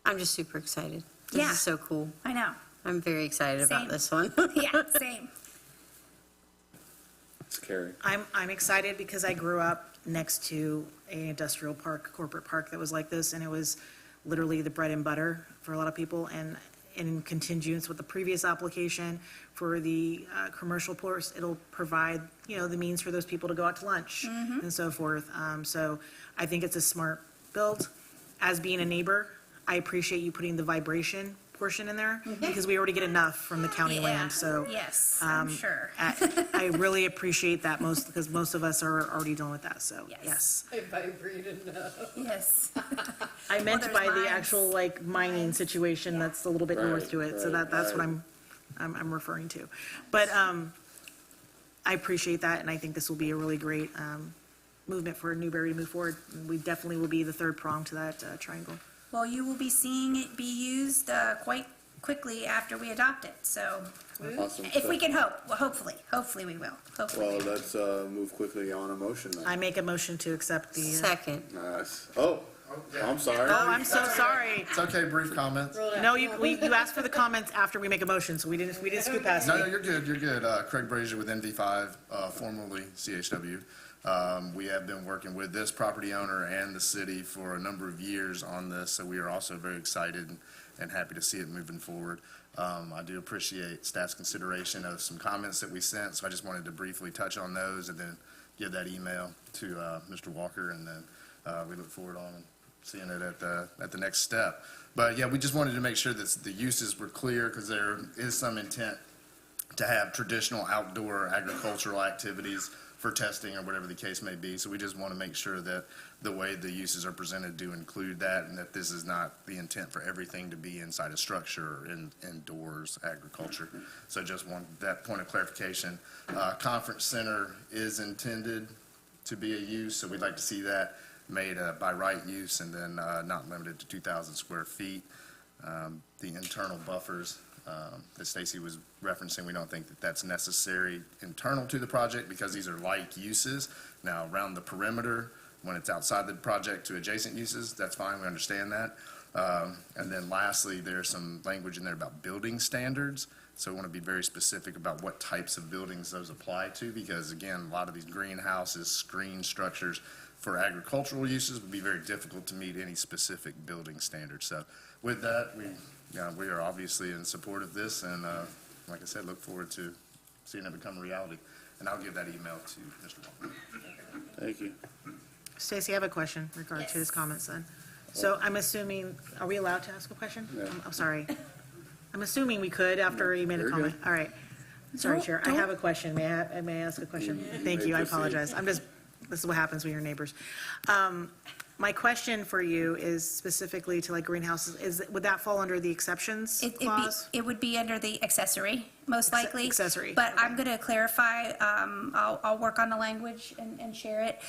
I'm just super excited. This Yeah. is so cool. I know. I'm very excited Same. about this one. Yeah, same. It's Carrie. I'm excited because I grew up next to an industrial park, corporate park that was like this, and it was literally the bread and butter for a lot of people. And in contingence with the previous application for the commercial course, it'll provide, the means for those people to go out to lunch and so forth. So I think it's a smart build. As being a neighbor, I appreciate you putting the vibration portion in there because we already get enough from the county Yeah. land. So Yes, I'm sure. I really appreciate that because most of us are already dealing with that. So yes. I vibrated enough. Yes. I meant there's by the mines. actual mining situation that's a little bit north to it. So that's what right. I'm referring to. But I appreciate that, and I think this will be a really great movement for Newberry to move forward. We definitely will be the third prong to that triangle. Well, you will be seeing it be used quite quickly after we adopt it, so Awesome. if we can hope, well, hopefully we will, hopefully. Well, let's move quickly on a motion then. I make a motion to accept the. Second. Nice. Oh, I'm sorry. Oh, I'm so sorry. It's okay, brief comments. No, you asked for the comments after we make a motion, so we didn't scoot past No, it. no, you're good, you're good. Craig Brazier with NV5, formerly CHW. We have been working with this property owner and the city for a number of years on this, so we are also very excited and happy to see it moving forward. I do appreciate staff's consideration of some comments that we sent, so I just wanted to briefly touch on those and then give that email to Mr. Walker, and then we look forward on seeing it at the next step. But yeah, we just wanted to make sure that the uses were clear, because there is some intent to have traditional outdoor agricultural activities for testing or whatever the case may be. So we just want to make sure that the way the uses are presented do include that, and that this is not the intent for everything to be inside a structure or indoors agriculture. So just want that point of clarification. Conference center is intended to be a use, so we'd like to see that made by right use, and then not limited to 2,000 square feet. The internal buffers that Stacy was referencing, we don't think that that's necessary internal to the project, because these are like uses. Now, around the perimeter, when it's outside the project to adjacent uses, that's fine, we understand that. And then lastly, there's some language in there about building standards. So we want to be very specific about what types of buildings those apply to, because again, a lot of these greenhouses, screen structures for agricultural uses would be very difficult to meet any specific building standards. So with that, we are obviously in support of this, and like I said, look forward to seeing it become a reality. And I'll give that email to Mr. Walker. Thank you. Stacy, I have a question regarding to his comments then. So I'm assuming, are we allowed to ask a question? Yeah. I'm sorry. I'm assuming we could after you made a You're comment. good. All right. Sorry, Don't- Chair. I have a question. May I ask a question? Thank you. I proceed. apologize. This is what happens when you're neighbors. My question for you is specifically to like greenhouses. Would that fall under the exceptions clause? It would be under the accessory, most likely. Accessory, But okay. I'm going to clarify, I'll work on the language and share it.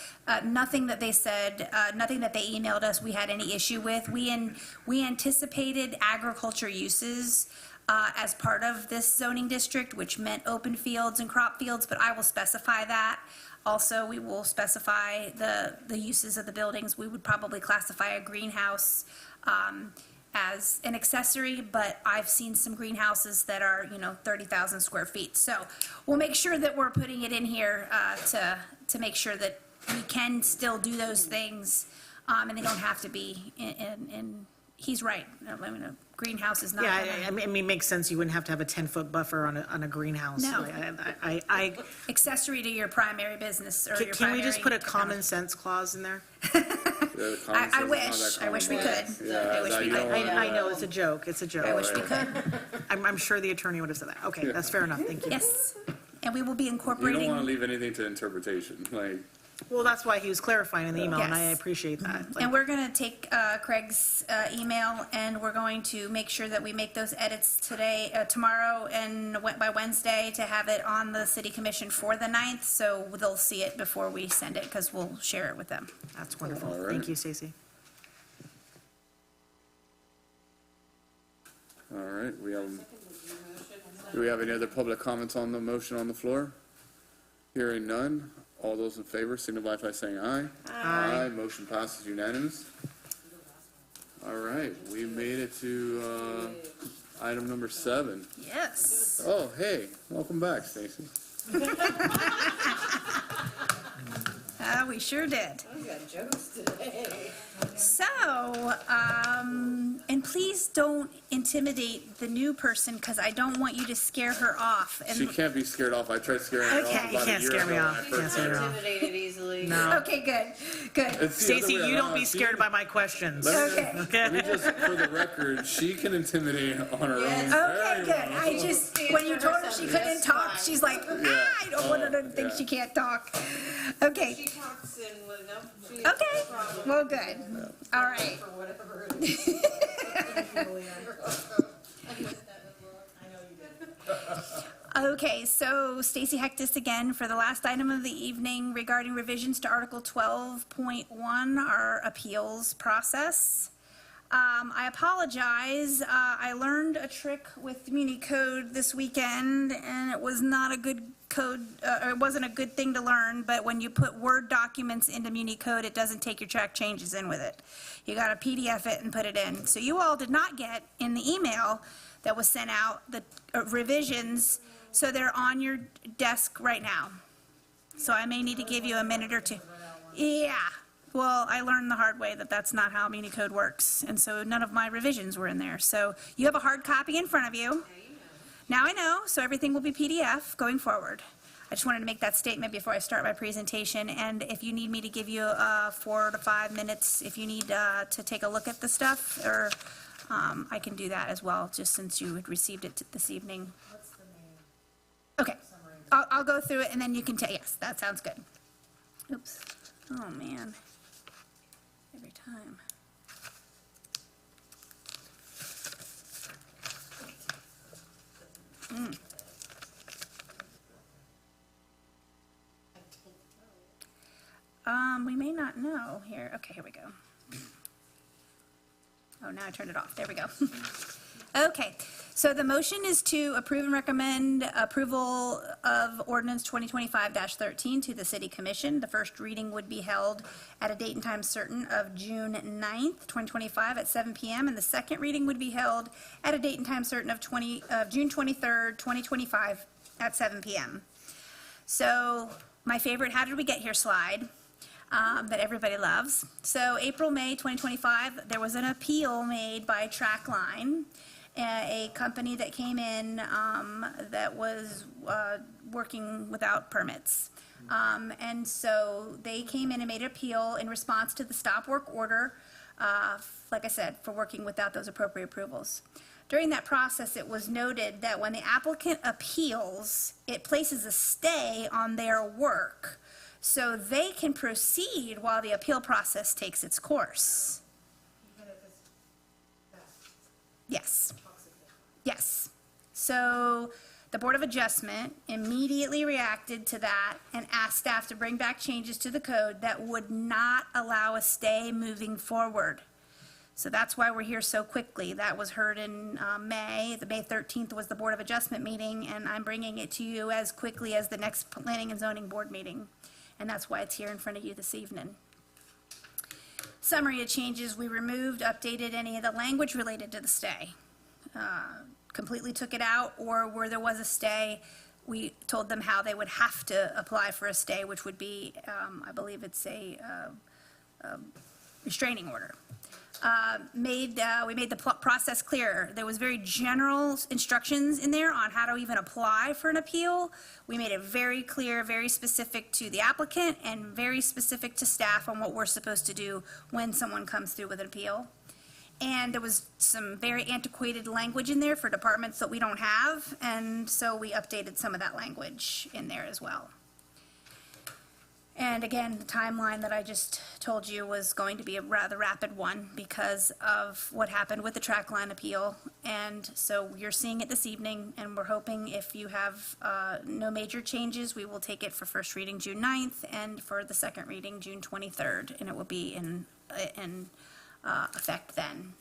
Nothing that they said, nothing that they emailed us, we had any issue with. We anticipated agriculture uses as part of this zoning district, which meant open fields and crop fields, but I will specify that. Also, we will specify the uses of the buildings. We would probably classify a greenhouse as an accessory, but I've seen some greenhouses that are, 30,000 square feet. So we'll make sure that we're putting it in here to make sure that we can still do those things, and they don't have to be in he's right. I mean, a greenhouse is not. Yeah, gonna- I mean, it makes sense. You wouldn't have to have a 10-foot buffer on a greenhouse. No. I Accessory to your primary business or your can we just put a primary common sense clause in there? I wish we could. I wish we could. I know, it's a joke. It's a joke. I wish we could. I'm sure the attorney would have said that. Okay, that's fair enough. Thank you. Yes, and we will be You don't incorporating. want to leave anything to interpretation, like, Well, that's why he was clarifying in the email, and I Yes. appreciate that. And we're going to take Craig's email, and we're going to make sure that we make those edits tomorrow, and by Wednesday to have it on the city commission for the 9th, so they'll see it before we send it, because we'll share it with them. That's wonderful. All right. Thank you, Stacy. all right, do we have any other public comments on the motion on the floor? Hearing none, all those in favor signify by saying aye. Aye. Motion passes unanimous. All right, we made it to item number 7. Yes. Oh, hey, welcome back, Stacy. We sure did. I got jokes today. So, and please don't intimidate the new person, because I don't want you to scare her off. She And can't be scared off. I tried scaring her Okay. off You about a can't year scare me ago off. when I You first can't scare met me her. off. Intimidated easily. No. Okay, good. It's the Stacy, other way you don't around. be scared by my questions. Let me just, for the record, she can intimidate on her own. Okay, very good. well. I just, when you told her she couldn't talk, she's like, I don't want her to think Yeah. she can't talk. Okay, She talks in with enough. okay, well, good. All right. For whatever it is. I know you did. Okay, so Stacy Hectus again for the last item of the evening regarding revisions to Article 12.1, our appeals process. I apologize. I learned a trick with Muni Code this weekend, and it was not a good code, or it wasn't a good thing to learn, but when you put Word documents into Muni Code, it doesn't take your track changes in with it. You got to PDF it and put it in. So you all did not get in the email that was sent out the revisions, so they're on your desk right now. So I may need to give you a minute or two. Yeah. Well, I learned the hard way that that's not how Muni Code works, and so none of my revisions were in there. So you have a hard copy in front of you. Now I know, so everything will be PDF going forward. I just wanted to make that statement before I start my presentation, and if you need me to give you 4 to 5 minutes, if you need to take a look at the stuff, or I can do that as well, just since you had received it this evening. Okay, I'll go through it, and then you can tell, yes, that sounds good. Oops, oh man. Every time. We may not know here. Okay, here we go. Oh, now I turned it off. There we go. Okay, so the motion is to approve and recommend approval of ordinance 2025-13 to the City Commission. The first reading would be held at a date and time certain of June 9th, 2025 at 7 p.m. And the second reading would be held at a date and time certain of June 23rd, 2025 at 7 p.m. So my favorite how did we get here slide that everybody loves. So April, May 2025, there was an appeal made by Trackline, a company that came in that was working without permits. And so they came in and made an appeal in response to the stop work order, like I said, for working without those appropriate approvals. During that process, it was noted that when the applicant appeals, it places a stay on their work, so they can proceed while the appeal process takes its course. Yes. Yes. So the Board of Adjustment immediately reacted to that and asked staff to bring back changes to the code that would not allow a stay moving forward. So that's why we're here so quickly. That was heard in May. The May 13th was the Board of Adjustment meeting, and I'm bringing it to you as quickly as the next Planning and Zoning Board meeting. And that's why it's here in front of you this evening. Summary of changes: we removed, updated any of the language related to the stay. Completely took it out, or where there was a stay, we told them how they would have to apply for a stay, which would be, I believe it's a restraining order. We made the process clearer. There was very general instructions in there on how to even apply for an appeal. We made it very clear, very specific to the applicant, and very specific to staff on what we're supposed to do when someone comes through with an appeal. And there was some very antiquated language in there for departments that we don't have, and so we updated some of that language in there as well. And again, the timeline that I just told you was going to be a rather rapid one because of what happened with the Trackline appeal. And so you're seeing it this evening, and we're hoping if you have no major changes, we will take it for first reading June 9th and for the second reading June 23rd, and it will be in effect then.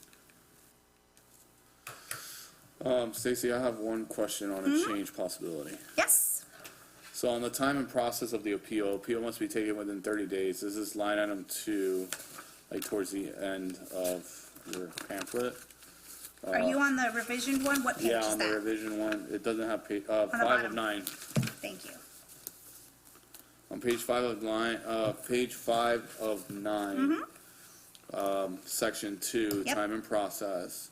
Stacy, I have one question on a change possibility. Yes. So on the time and process of the appeal must be taken within 30 days. Is this line item 2, like towards the end of your pamphlet? Are you on the revision one? What page is that? Yeah, on the revision one. It doesn't have page, 5 of 9. Thank you. On page 5 of 9, section 2, Yep. time and process.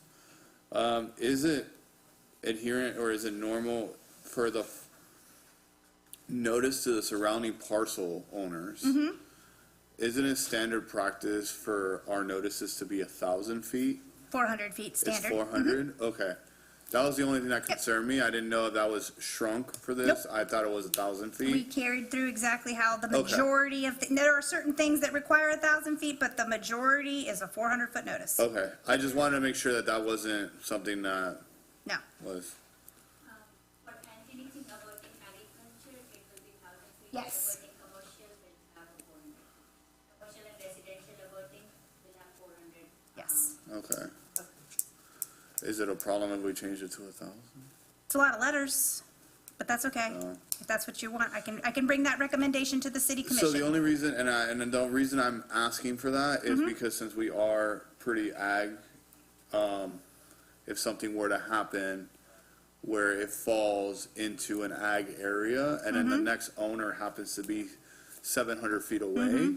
Is it adherent or is it normal for the notice to the surrounding parcel owners? Isn't it standard practice for our notices to be 1,000 feet? 400 feet standard. It's 400? Okay. That was the only thing that concerned me. I didn't know if that was shrunk for this. Nope. I thought it was 1,000 feet. We carried through exactly how the Okay. majority of, there are certain things that require 1,000 feet, but the majority is a 400-foot notice. Okay. I just wanted to make sure that that wasn't something that No. was. But anything about in adding Yes. Commercial will have a 400. Commercial and residential averting will have 400. Yes. Okay. Is it a problem if we change it to 1,000? It's a lot of letters, but that's okay. If that's what you want, I can bring that recommendation to the city So the commission. only reason, and the reason I'm asking for that is Mm-hmm. because since we are pretty ag, if something were to happen where it falls into an ag area and then the Mm-hmm. next owner happens to be 700 feet away,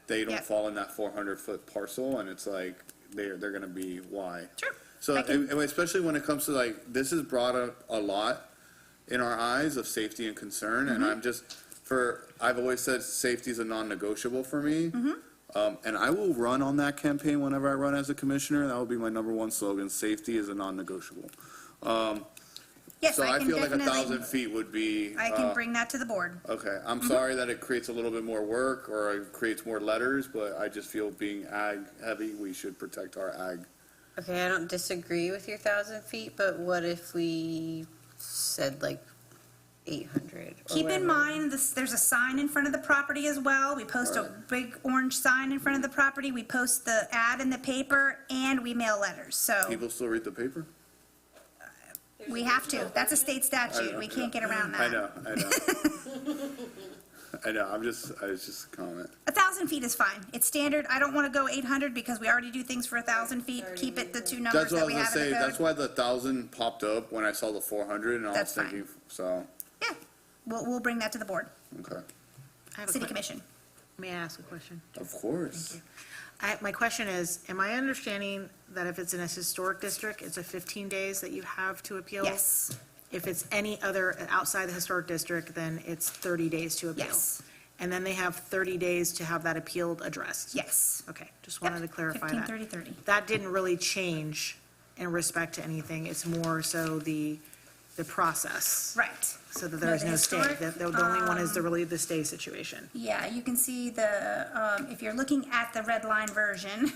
they don't Yep. fall in that 400-foot parcel, and it's like, they're gonna be, why? Sure. So, I can- and especially when it comes to like, this is brought up a lot in our eyes of safety and concern, and I've always said safety is a non-negotiable for me. And I will run on that campaign whenever I run as a commissioner. That will be my number one slogan, safety is a non-negotiable. Yes, So I I can feel like definitely, 1,000 feet would be. I can bring that to the board. Okay, I'm sorry that it creates a little bit more work or it creates more letters, but I just feel being ag heavy, we should protect our ag. Okay, I don't disagree with your 1,000 feet, but what if we said like 800? or Keep in whatever? mind, there's a sign in front of the property as well. We post a big orange sign in front of the property. We post the ad in the paper, and we mail letters. So People still read the paper? we have to. That's a state statute. We can't get around that. I know. I know, it's just a comment. 1,000 feet is fine. It's standard. I don't want to go 800 because we already do things for 1,000 feet. Keep it the two numbers That's what I that was we gonna have in say, the that's code. why the 1,000 popped up when I saw the 400, and I was That's fine. thinking, so, Yeah, we'll bring that to the board, okay. I have a city que- commission. May I ask a question? Of course. My question is, am I understanding that if it's in a historic district, it's a 15 days that you have to appeal? Yes, If it's any other outside the historic district, then it's 30 days to appeal? yes, And then they have 30 days to have that appealed addressed? yes. Okay, just wanted to clarify 15, that. 30, 30. That didn't really change in respect to anything, it's more so the process, Right. so that No, there's the no stay. historic, The only one is really the stay situation. Yeah, you can see if you're looking at the red line version,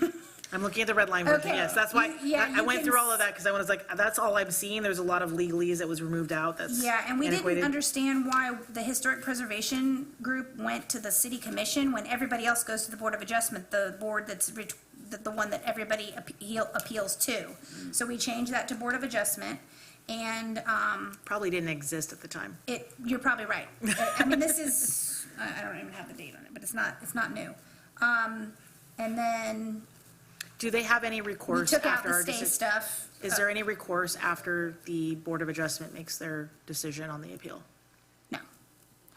I'm looking at the red line version, Okay. yes, that's why, Yeah, I you went can through all of that, because I was like, that's all I'm seeing, there's a lot of legalese that was removed out, that's yeah, and we didn't antiquated. understand why the Historic Preservation Group went to the city commission when everybody else goes to the Board of Adjustment, the board the one that everybody appeals to. So we changed that to Board of Adjustment, and, Probably didn't exist at the time. you're probably right. I mean, this is, I don't even have the date on it, but it's not new. And then Do they have any we recourse took out after the our stay decision? stuff. Is there any recourse after the Board of Adjustment makes their decision on the appeal? No.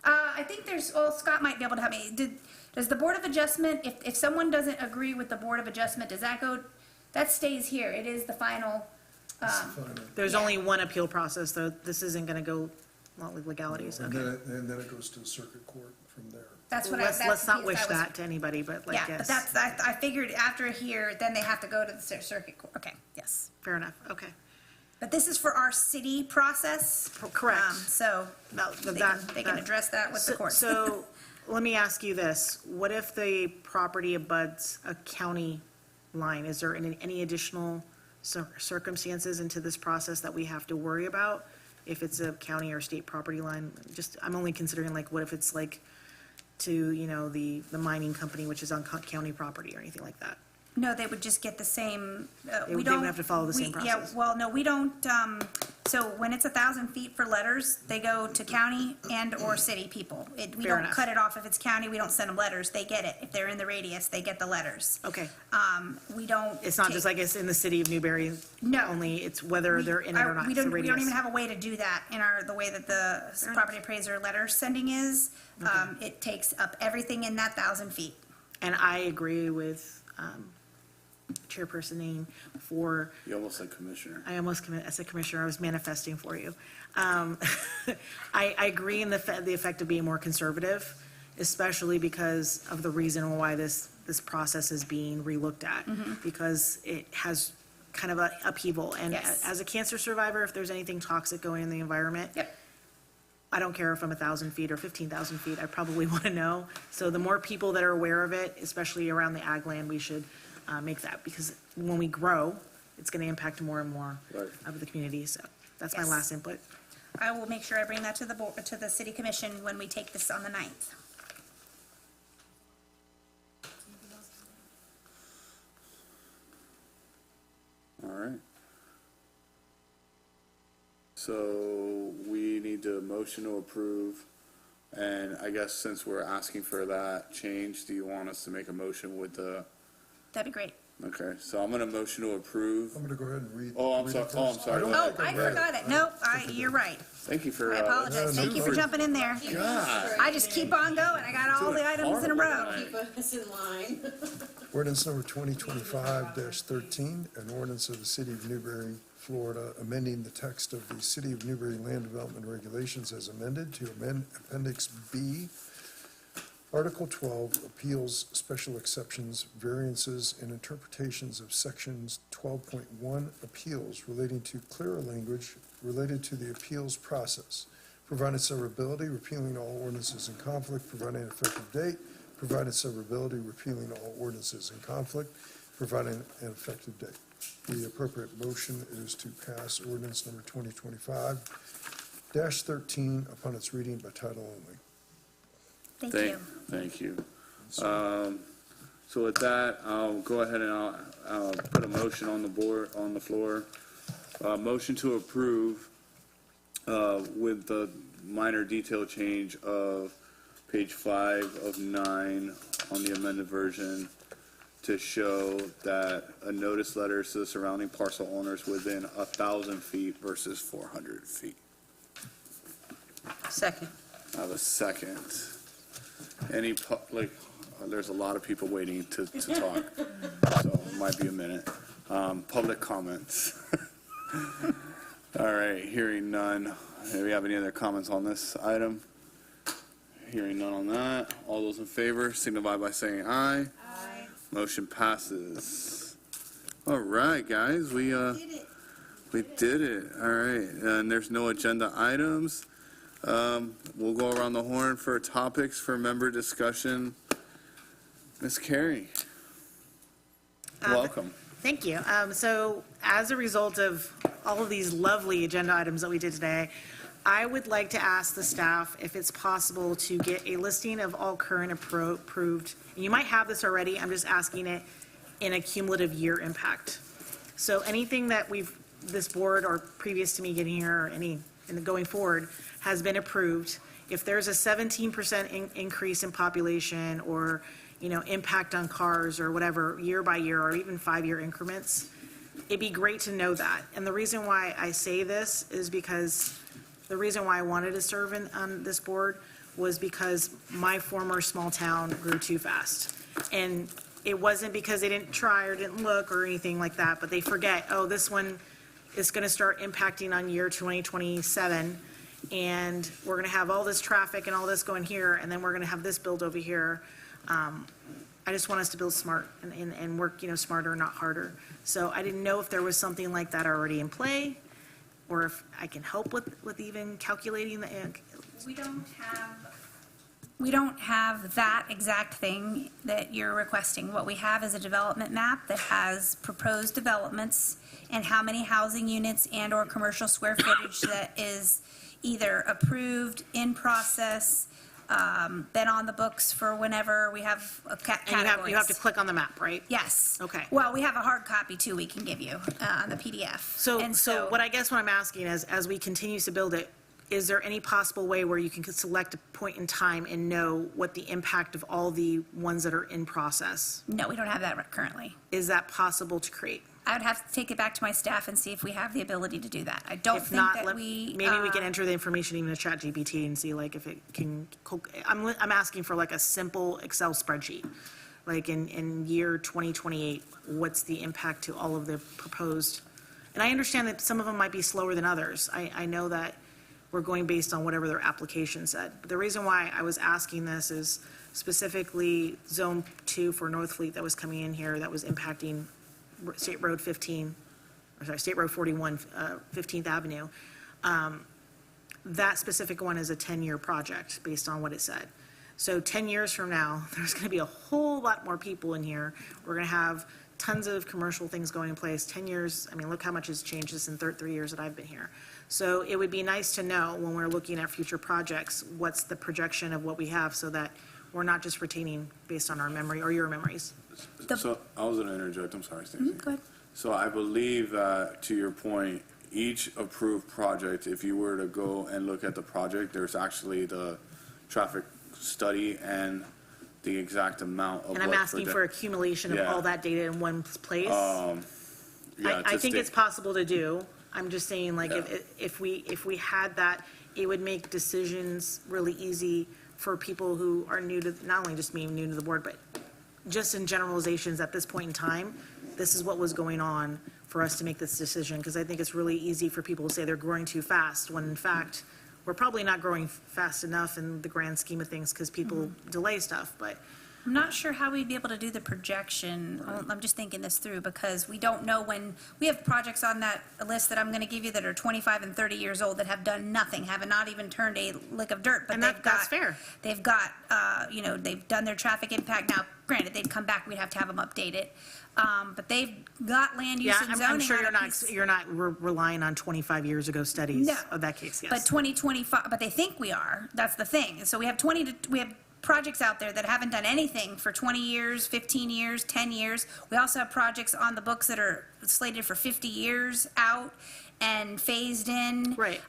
I think Scott might be able to help me. Does the Board of Adjustment, if someone doesn't agree with the Board of Adjustment, that stays here? It is the final, There's Yeah. only one appeal process, though, this isn't gonna go, well, with legalities, And okay. then it goes to the circuit court from there. that's what Let's that's the not piece wish I was- that to anybody, but like, Yeah, but yes, I figured after here, then they have to go to the circuit court. Okay, yes. fair enough, okay. But this is for our city process. Correct. So No, they can address that with the court. So, let me ask you this, what if the property abuts a county line? Is there any additional circumstances into this process that we have to worry about? If it's a county or state property line, I'm only considering like, what if it's like to, the mining company, which is on county property or anything like that? No, they would just get the same, They we would don't. have to follow the same Yeah, process. well, no, we don't, so when it's 1,000 feet for letters, they go to county and/or city people. We Fair don't enough. cut it off. If it's county, we don't send them letters. They get it. If they're in the radius, they get the letters. Okay, We don't. it's not just like it's in the city of Newberry. No. Only, it's whether they're in it or not, We it's the don't radius. even have a way to do that in the way that the property appraiser letter sending is. It takes up everything in that 1,000 feet. And I agree with Chairperson Ng for, You almost said commissioner. I as a commissioner, I was manifesting for you. I agree in the effect of being more conservative, especially because of the reason why this process is being relooked at, because it has kind of a upheaval. And Yes. as a cancer survivor, if there's anything toxic going in the environment, Yep. I don't care if I'm 1,000 feet or 15,000 feet, I probably want to know. So the more people that are aware of it, especially around the ag land, we should make that, because when we grow, it's going to impact more and more Right. of the community, so that's my Yes. last input. I will make sure I bring that to the board, to the city commission when we take this on the 9th. All right. So we need to motion to approve, and I guess since we're asking for that change, do you want us to make a motion with the, That'd be great. okay, so I'm gonna motion to approve. I'm going to go ahead and read. Oh, I'm read sorry. it Oh, I'm first. sorry. don't Go Oh, think I read forgot it. Nope, you're right. Thank you for. I apologize. Thank you for jumping in there. God. I just keep on going. I got all the items in a row. Keep us in line. Ordinance number 2025-13, an ordinance of the City of Newberry, Florida, amending the text of the City of Newberry Land Development Regulations as amended to amend Appendix B, Article 12, Appeals, Special Exceptions, Variances, and Interpretations of Sections 12.1, Appeals relating to clearer language related to the appeals process, provided severability, repealing all ordinances in conflict, providing an effective date, provided severability, repealing all ordinances in conflict, providing an effective date. The appropriate motion is to pass ordinance number 2025-13 upon its reading by title only. Thank you. Thank you. So with that, I'll go ahead and I'll put a motion on the board, on the floor. Motion to approve with the minor detail change of page 5 of 9 on the amended version to show that a notice letter to the surrounding parcel owners within 1,000 feet versus 400 feet. Second. I have a second. Any public, there's a lot of people waiting to talk, so it might be a minute. Public comments. All right, hearing none. Do we have any other comments on this item? Hearing none on that. All those in favor signify by saying aye. Aye. Motion passes. All right, guys, we did it. All right, and there's no agenda items. We'll go around the horn for topics for member discussion. Ms. Carey, welcome. Thank you. So as a result of all of these lovely agenda items that we did today, I would like to ask the staff if it's possible to get a listing of all current approved, and you might have this already, I'm just asking it in a cumulative year impact. So anything that this board or previous to me getting here, or any, and going forward, has been approved, if there's a 17% increase in population or, impact on cars or whatever, year by year, or even 5-year increments, it'd be great to know that. And the reason why I say this is because the reason why I wanted to serve on this board was because my former small town grew too fast. And it wasn't because they didn't try or didn't look or anything like that, but they forget, oh, this one is going to start impacting on year 2027, and we're going to have all this traffic and all this going here, and then we're going to have this build over here. I just want us to build smart and work, smarter, not harder. So I didn't know if there was something like that already in play, or if I can help with even calculating the. We don't have that exact thing that you're requesting. What we have is a development map that has proposed developments and how many housing units and/or commercial square footage that is either approved, in process, been on the books for whenever. We have a categories. And you have to click on the map, right? Yes. Okay. Well, we have a hard copy too we can give you, the PDF. So what I'm asking is, as we continue to build it, is there any possible way where you can select a point in time and know what the impact of all the ones that are in process? No, we don't have that currently. Is that possible to create? I would have to take it back to my staff and see if we have the ability to do that. I don't If think not, that we. maybe we can enter the information even to ChatGPT and see like if it can, I'm asking for like a simple Excel spreadsheet. Like in year 2028, what's the impact to all of the proposed? And I understand that some of them might be slower than others. I know that we're going based on whatever their application said. But the reason why I was asking this is specifically Zone 2 for North Fleet that was coming in here that was impacting State Road 41, 15th Avenue. That specific one is a 10-year project based on what it said. So 10 years from now, there's going to be a whole lot more people in here. We're going to have tons of commercial things going in place, 10 years, I mean, look how much has changed just in 3 years that I've been here. So it would be nice to know when we're looking at future projects, what's the projection of what we have so that we're not just retaining based on our memory or your memories. So I was going to interject. I'm sorry, Stacey. Go ahead. So I believe that, to your point, each approved project, if you were to go and look at the project, there's actually the traffic study and the exact amount of. And I'm asking for accumulation of Yeah. all that data in one place. Yeah, I think to it's possible to do. I'm just saying, like, if we had that, it would make decisions really easy for people who are new to, not only just me, new to the board, but just in generalizations at this point in time, this is what was going on for us to make this decision, because I think it's really easy for people to say they're growing too fast, when in fact, we're probably not growing fast enough in the grand scheme of things, because people delay stuff, but. I'm not sure how we'd be able to do the projection. I'm just thinking this through because we don't know when, we have projects on that list that I'm going to give you that are 25 and 30 years old that have done nothing, have not even turned a lick of dirt. But And they've that's got, fair. They've got, they've done their traffic impact. Now, granted, they'd come back, we'd have to have them updated. But they've got land use Yeah, and I'm zoning. sure on you're a not, piece- you're not relying on 25 years ago studies No. of that case, yes. But 2025, but they think we are. That's the thing. So we have we have projects out there that haven't done anything for 20 years, 15 years, 10 years. We also have projects on the books that are slated for 50 years out and phased in. Right.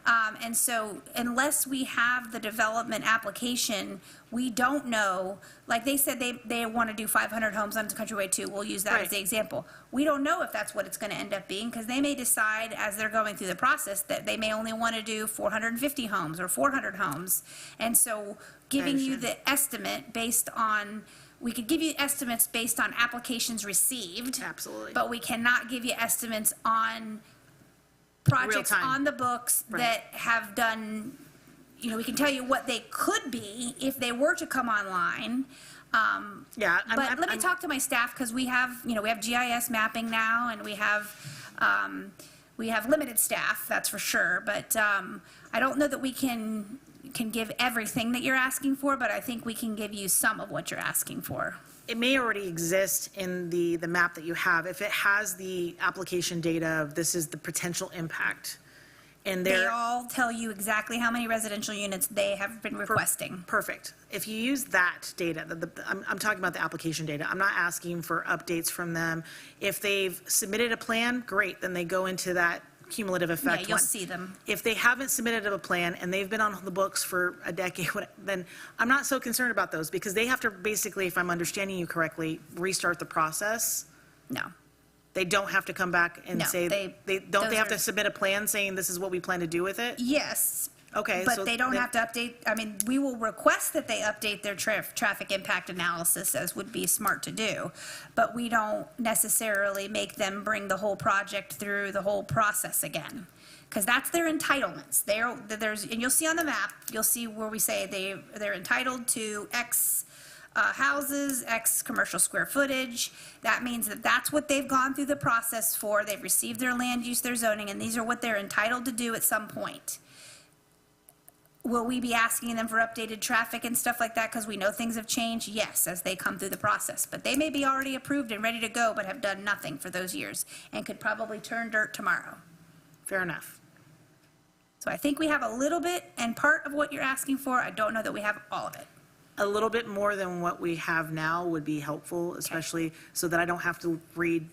And so unless we have the development application, we don't know, like they said they want to do 500 homes on Countryway 2. We'll use that as Right. the example. We don't know if that's what it's going to end up being because they may decide as they're going through the process that they may only want to do 450 homes or 400 homes. And so giving you the estimate based on, we could give you estimates based on applications received. Absolutely. But we cannot give you estimates on projects time. on the books Right. that have done, we can tell you what they could be if they were to come online. Yeah, But let me talk to my staff, because we have GIS mapping now, and we have limited staff, that's for sure. But I don't know that we can give everything that you're asking for, but I think we can give you some of what you're asking for. It may already exist in the map that you have. If it has the application data of this is the potential impact, and They they're. all tell you exactly how many residential units they have been requesting. Perfect. If you use that data, I'm talking about the application data. I'm not asking for updates from them. If they've submitted a plan, great, then they go into that cumulative effect. Yeah, you'll one. see them. If they haven't submitted a plan and they've been on the books for a decade, then I'm not so concerned about those, because they have to basically, if I'm understanding you correctly, restart the process. No. They don't have to come back and No, say, those they have are- to submit a plan saying this is what we plan to do with it? Yes. Okay. so But they don't then- have to update, we will request that they update their traffic impact analysis, as would be smart to do. But we don't necessarily make them bring the whole project through the whole process again. Because that's their entitlements. And you'll see on the map, you'll see where we say they're entitled to X houses, X commercial square footage. That means that that's what they've gone through the process for. They've received their land use, their zoning, and these are what they're entitled to do at some point. Will we be asking them for updated traffic and stuff like that because we know things have changed? Yes, as they come through the process. But they may be already approved and ready to go, but have done nothing for those years and could probably turn dirt tomorrow. Fair enough. So I think we have a little bit and part of what you're asking for. I don't know that we have all of it. A little bit more than what we have now would be helpful, especially so that I don't have to read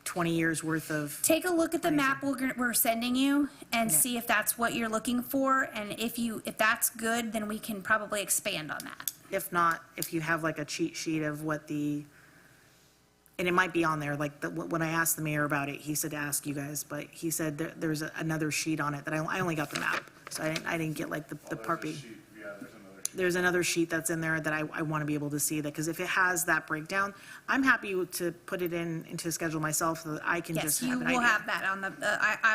20 years worth of. Take a look at the map we're sending you and Yeah. see if that's what you're looking for. And if that's good, then we can probably expand on that. If not, if you have like a cheat sheet of what and it might be on there, like when I asked the mayor about it, he said to ask you guys, but he said there's another sheet on it that I only got the map. So I didn't get like the part B. There's another sheet that's in there that I want to be able to see that, because if it has that breakdown, I'm happy to put it into a schedule myself so that I can Yes, just you have an will idea. have that on the,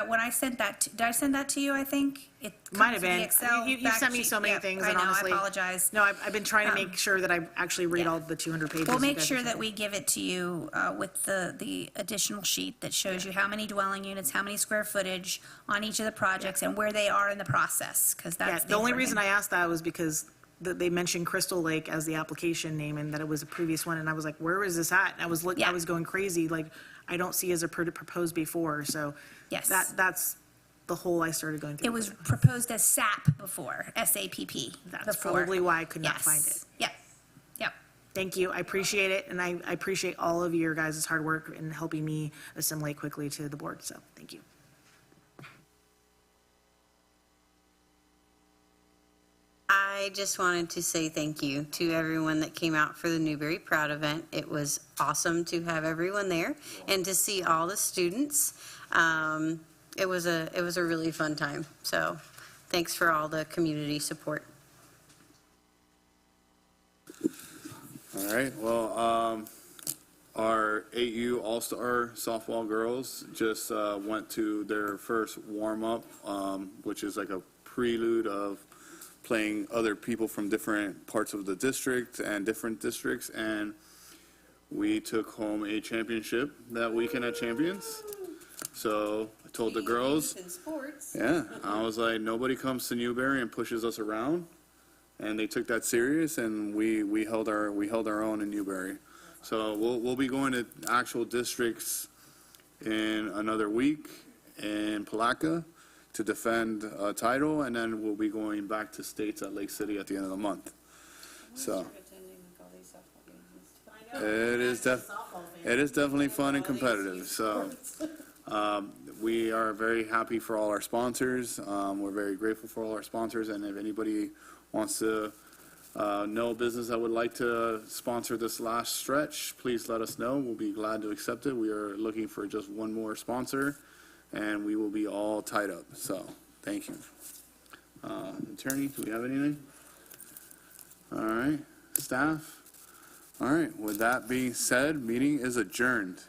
when I sent that, did I send that to you, I think? it Might comes have to the been. Excel You fact sent me sheet. so many Yeah, things, I and know, honestly. I apologize. No, I've been trying to make sure that I actually read yeah. all the 200 pages. We'll you make guys sure have that sent. we give it to you with the additional sheet that shows you how many dwelling units, how many square footage on each of the projects, and where they are in the process, because Yeah, that's the only important reason thing. I asked that was because they mentioned Crystal Lake as the application name and that it was a previous one, and I was like, where is this at? And I was Yeah. I was going crazy, like, I don't see as a proposed before, so. Yes. That's the whole I started going through. It was proposed as SAP before, SAPP. That's before. probably why I could not Yes. find it. Yep, yep. Thank you, I appreciate it, and I appreciate all of your guys' hard work in helping me assimilate quickly to the board, so, thank you. I just wanted to say thank you to everyone that came out for the Newberry Proud event. It was awesome to have everyone there and to see all the students. It was a really fun time. So thanks for all the community support. All right, well, our 8U All-Star softball girls just went to their first warm-up, which is like a prelude of playing other people from different parts of the district and different districts, and we took home a championship that weekend at Champions. So I told the girls, yeah, I was like, nobody comes to Newberry and pushes us around, and they took that serious, and we held our own in Newberry. So we'll be going to actual districts in another week in Palaca to defend a title, and then we'll be going back to states at Lake City at the end of the month. So it is definitely fun and competitive. So we are very happy for all our sponsors. We're very grateful for all our sponsors, and if anybody wants to know a business that would like to sponsor this last stretch, please let us know. We'll be glad to accept it. We are looking for just one more sponsor, and we will be all tied up. So, thank you. Attorney, do we have anything? All right. Staff? All right. With that being said, meeting is adjourned.